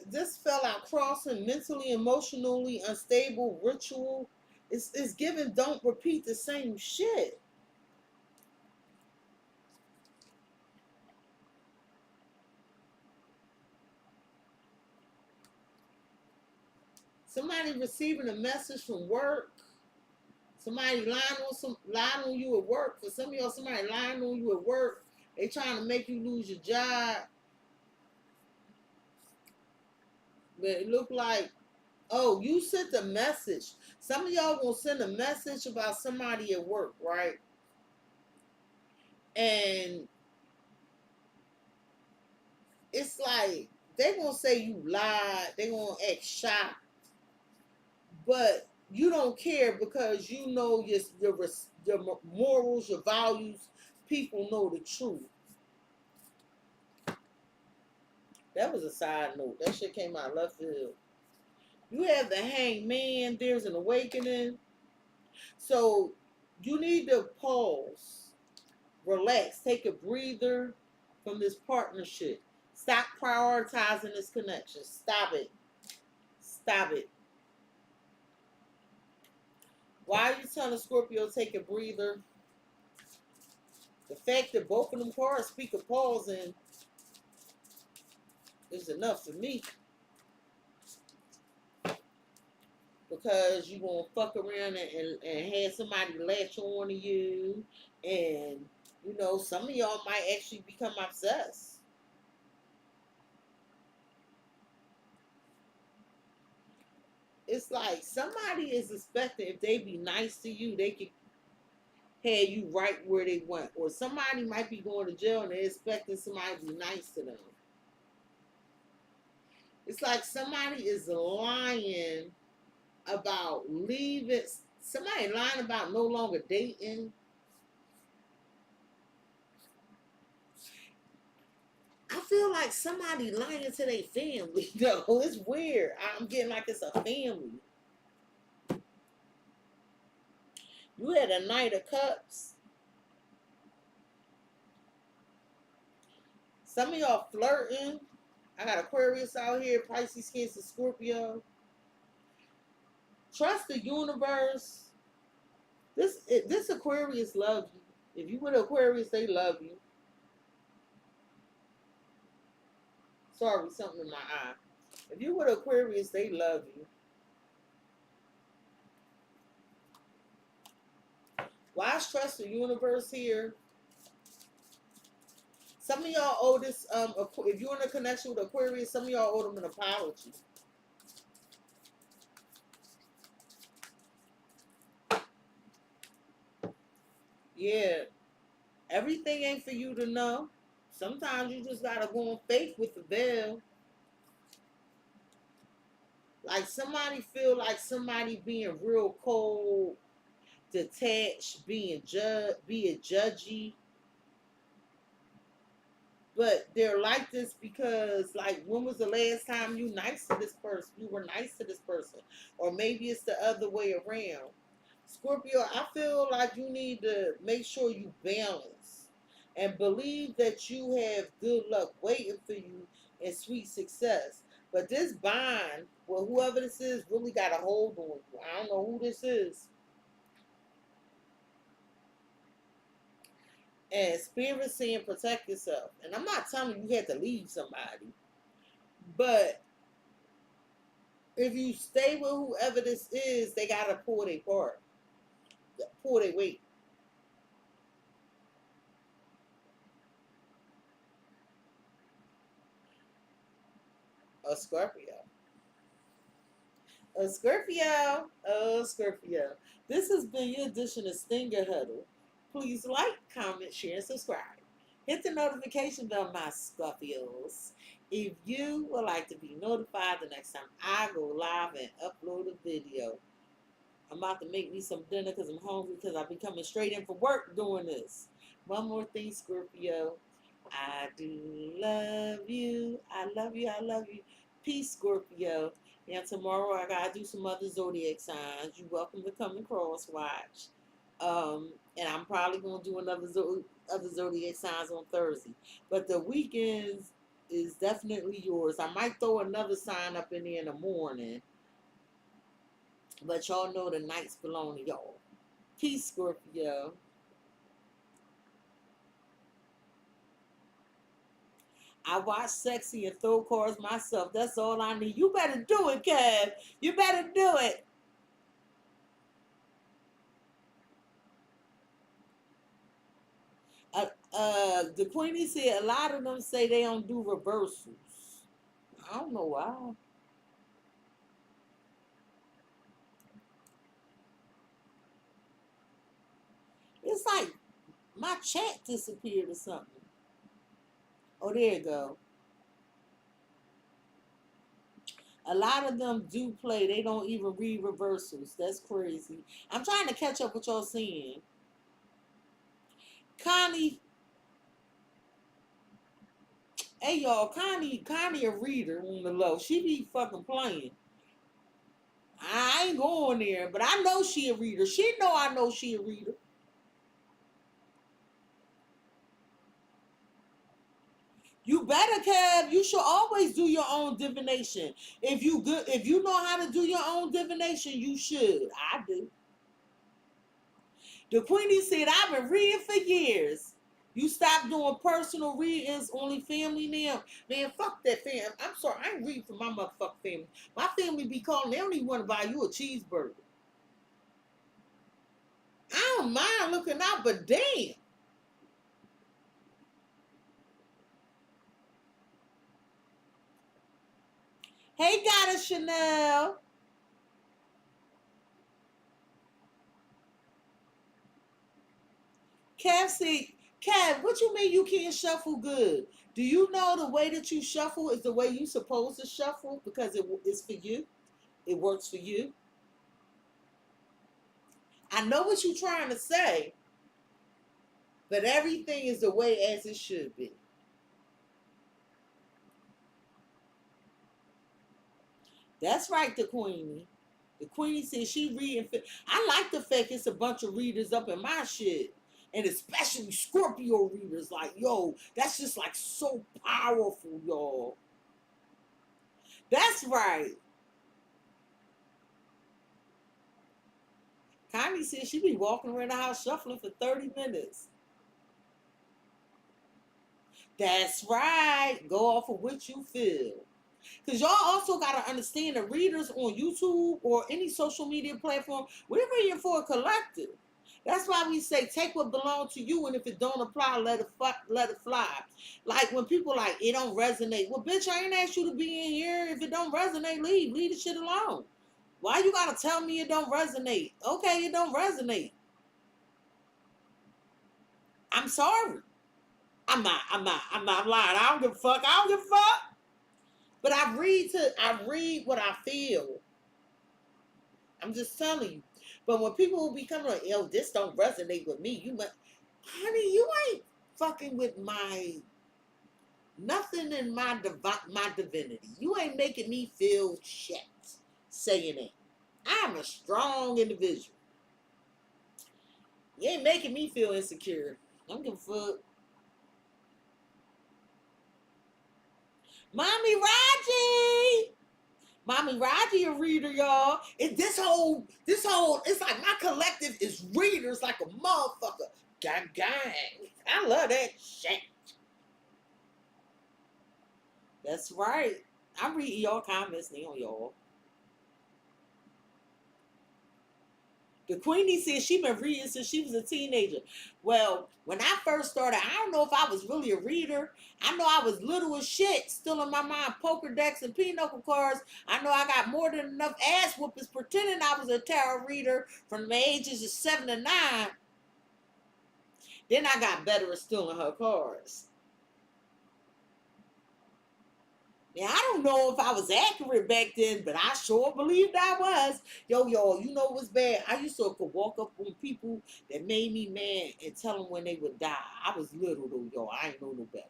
This fell out crossing, mentally, emotionally unstable, ritual. It's given, don't repeat the same shit. Somebody receiving a message from work. Somebody lying on you at work. For some of y'all, somebody lying on you at work. They trying to make you lose your job. But it looked like, oh, you sent a message. Some of y'all gonna send a message about somebody at work, right? And it's like they gonna say you lied. They gonna act shocked, but you don't care because you know your morals, your values. People know the truth. That was a side note. That shit came out left field. You have the Hanged Man. There's an awakening. So you need to pause, relax, take a breather from this partnership. Stop prioritizing this connection. Stop it. Stop it. Why are you telling Scorpio take a breather? The fact that both of them cards speak of pausing is enough for me. Because you gonna fuck around and have somebody latch on to you, and you know some of y'all might actually become obsessed. It's like somebody is expecting if they be nice to you, they can have you right where they want, or somebody might be going to jail and they're expecting somebody to be nice to them. It's like somebody is lying about leaving. Somebody lying about no longer dating. I feel like somebody lying to their family. No, it's weird. I'm getting like it's a family. You had a Knight of Cups. Some of y'all flirting. I got Aquarius out here, Pisces, Cancer, Scorpio. Trust the universe. This Aquarius loves you. If you with Aquarius, they love you. Sorry, something in my eye. If you with Aquarius, they love you. Why is trust the universe here? Some of y'all owe this. If you're in a connection with Aquarius, some of y'all owe them an apology. Yeah, everything ain't for you to know. Sometimes you just gotta go on faith with the veil. Like somebody feel like somebody being real cold, detached, being judgy. But they're like this because, like, when was the last time you nice to this person? You were nice to this person, or maybe it's the other way around. Scorpio, I feel like you need to make sure you balance and believe that you have good luck waiting for you and sweet success. But this bond, well, whoever this is, really got a hold on you. I don't know who this is. And spirit saying protect yourself. And I'm not telling you had to leave somebody. But if you stay with whoever this is, they gotta pull their part. Pull their weight. A Scorpio. A Scorpio. Oh, Scorpio. This has been your edition of Stinger Huddle. Please like, comment, share, and subscribe. Hit the notification bell, my Scorpios. If you would like to be notified the next time I go live and upload a video. I'm about to make me some dinner because I'm hungry because I'll be coming straight in for work doing this. One more thing, Scorpio. I do love you. I love you. I love you. Peace, Scorpio. Now tomorrow I gotta do some other zodiac signs. You're welcome to come and cross watch. And I'm probably gonna do another other zodiac signs on Thursday. But the weekends is definitely yours. I might throw another sign up in there in the morning. But y'all know the nights belong to y'all. Peace, Scorpio. I watch Cexxi and throw cards myself. That's all I need. You better do it, Kev. You better do it. The Queenie said a lot of them say they don't do reversals. I don't know why. It's like my chat disappeared or something. Oh, there you go. A lot of them do play. They don't even read reversals. That's crazy. I'm trying to catch up with y'all seeing. Connie, hey y'all, Connie a reader on the low. She be fucking playing. I ain't going there, but I know she a reader. She know I know she a reader. You better, Kev. You should always do your own divination. If you know how to do your own divination, you should. I do. The Queenie said, I've been reading for years. You stop doing personal readings, only family now. Man, fuck that fam. I'm sorry, I ain't reading for my motherfucking family. My family be calling, they don't even want to buy you a cheeseburger. I don't mind looking out, but damn. Hey, Goddess Chanel. Kev said, Kev, what you mean you can't shuffle good? Do you know the way that you shuffle is the way you supposed to shuffle because it's for you? It works for you? I know what you're trying to say, but everything is the way as it should be. That's right, the Queenie. The Queenie said she reading. I like the fact it's a bunch of readers up in my shit. And especially Scorpio readers. Like, yo, that's just like so powerful, y'all. That's right. Connie said she be walking around the house shuffling for 30 minutes. That's right. Go off of what you feel. Because y'all also got to understand the readers on YouTube or any social media platform, we're reading for a collective. That's why we say take what belongs to you, and if it don't apply, let it fly. Like when people like it don't resonate. Well, bitch, I ain't asked you to be in here. If it don't resonate, leave. Leave the shit alone. Why you gotta tell me it don't resonate? Okay, it don't resonate. I'm sorry. I'm not lying. I don't give a fuck. I don't give a fuck. But I read what I feel. I'm just telling you. But when people will be coming like, yo, this don't resonate with me, you might, honey, you ain't fucking with my nothing in my divinity. You ain't making me feel shit saying it. I'm a strong individual. You ain't making me feel insecure. I don't give a fuck. Mommy Raji! Mommy Raji a reader, y'all. This whole, it's like my collective is readers like a motherfucker. Gang, gang. I love that shit. That's right. I'm reading y'all comments now, y'all. The Queenie said she been reading since she was a teenager. Well, when I first started, I don't know if I was really a reader. I know I was little as shit, still in my mind, poker decks and pinochle cards. I know I got more than enough ass whoopers pretending I was a tarot reader from the ages of 7 to 9. Then I got better at stealing her cards. Now, I don't know if I was accurate back then, but I sure believed I was. Yo, you know what's bad? I used to could walk up on people that made me mad and tell them when they would die. I was little, though, y'all. I ain't know no better.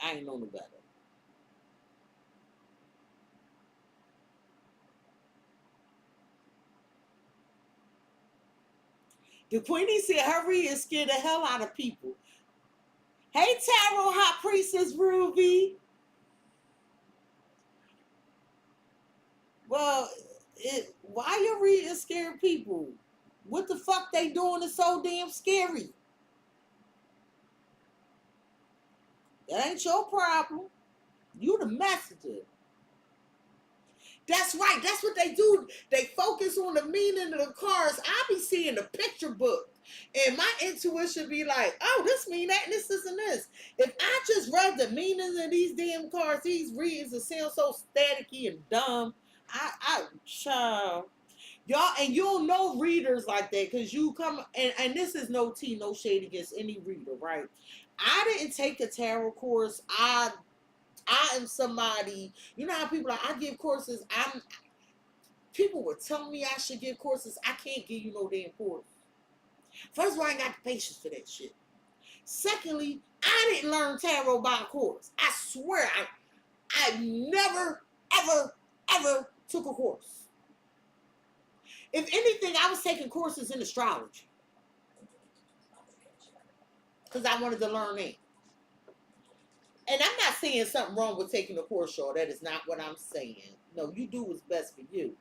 I ain't know no better. The Queenie said her reading scared the hell out of people. Hey, Tarot Hot Priestess Ruby. Well, why you reading scared people? What the fuck they doing is so damn scary. That ain't your problem. You the messenger. That's right. That's what they do. They focus on the meaning of the cards. I be seeing the picture book. And my intuition be like, oh, this mean that, and this, and this. If I just read the meanings of these damn cards, these readings that sound so staticky and dumb, child. Y'all, and you'll know readers like that because you come, and this is no tea, no shade against any reader, right? I didn't take a tarot course. I am somebody, you know how people are, I give courses, people were telling me I should give courses. I can't give you no damn course. First of all, I ain't got the patience for that shit. Secondly, I didn't learn tarot by a course. I swear, I never, ever, ever took a course. If anything, I was taking courses in astrology because I wanted to learn it. And I'm not saying something wrong with taking a course, y'all. That is not what I'm saying. No, you do what's best for you.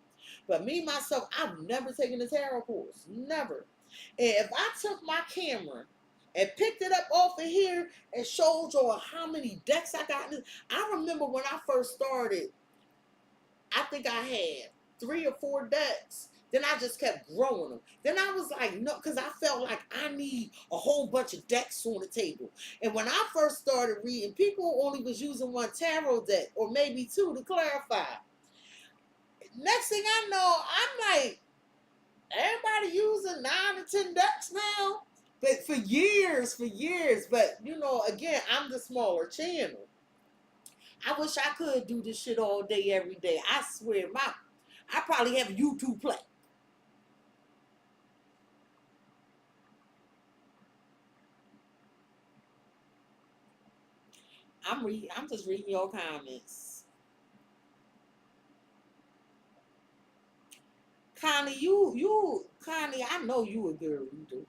But me, myself, I've never taken a tarot course. Never. And if I took my camera and picked it up off of here and showed y'all how many decks I got, I remember when I first started, I think I had 3 or 4 decks. Then I just kept growing them. Then I was like, no, because I felt like I need a whole bunch of decks on the table. And when I first started reading, people only was using 1 tarot deck or maybe 2 to clarify. Next thing I know, I'm like, everybody using 9 or 10 decks now? But for years. But, you know, again, I'm the smaller channel. I wish I could do this shit all day, every day. I swear, I probably have a YouTube play. I'm just reading your comments. Connie, Connie, I know you a good reader.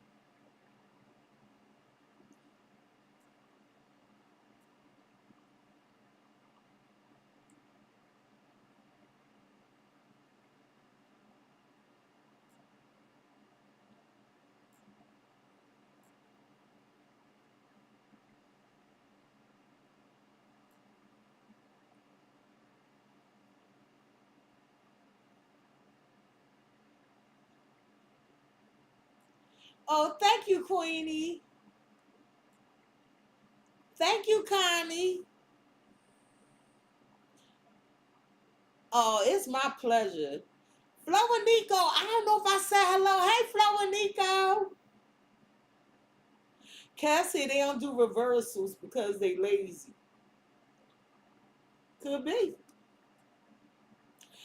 Oh, thank you, Queenie. Thank you, Connie. Oh, it's my pleasure. Flo and Nico, I don't know if I said hello. Hey, Flo and Nico. Cassie, they don't do reversals because they lazy. Could be.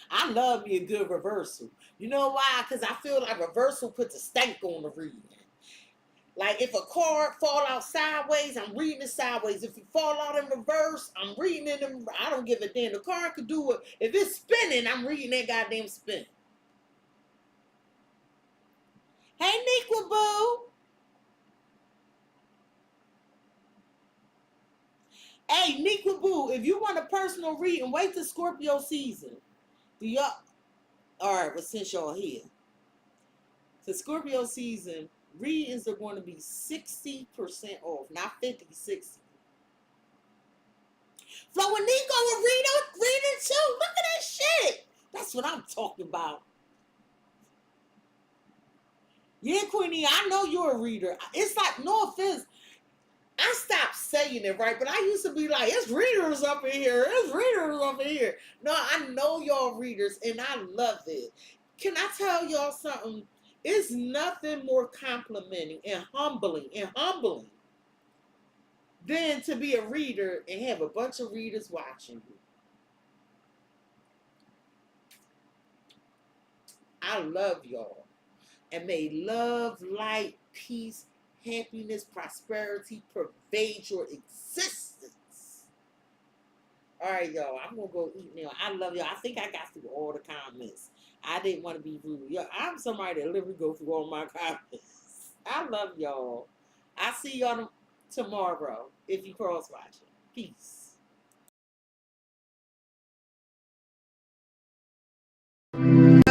I love me a good reversal. You know why? Because I feel like reversal puts a stank on the reading. Like if a card fall out sideways, I'm reading it sideways. If it fall out in reverse, I'm reading it in, I don't give a damn. The card could do it. If it's spinning, I'm reading that goddamn spin. Hey, Niqua Boo. Hey, Niqua Boo, if you want a personal reading, wait till Scorpio season. Do y'all? All right, well, since y'all here. The Scorpio season, readings are going to be 60% off, not 50, 60. Flo and Nico will read it too. Look at that shit. That's what I'm talking about. Yeah, Queenie, I know you're a reader. It's like, no offense, I stopped saying it, right? But I used to be like, it's readers up in here. It's readers up in here. No, I know y'all readers, and I love it. Can I tell y'all something? It's nothing more complimenting and humbling than to be a reader and have a bunch of readers watching you. I love y'all. And may love, light, peace, happiness, prosperity pervade your existence. All right, y'all. I'm going to go eat now. I love y'all. I think I got through all the comments. I didn't want to be rude. Yo, I'm somebody that literally go through all my comments. I love y'all. I'll see y'all tomorrow if you cross watching. Peace. It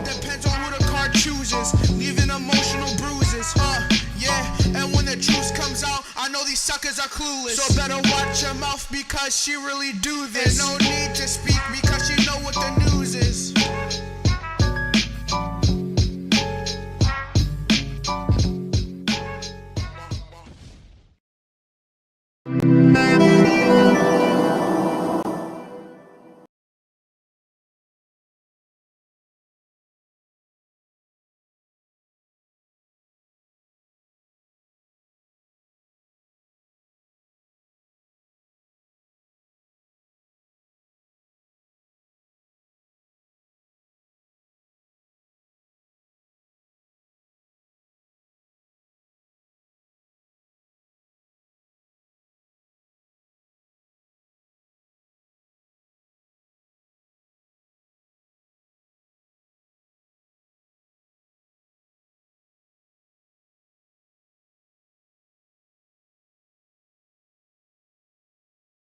depends on who the card chooses, leaving emotional bruises, yeah, and when the truth comes out, I know these suckers are clueless. So better watch your mouth because she really do this. And no need to speak because you know what the news is.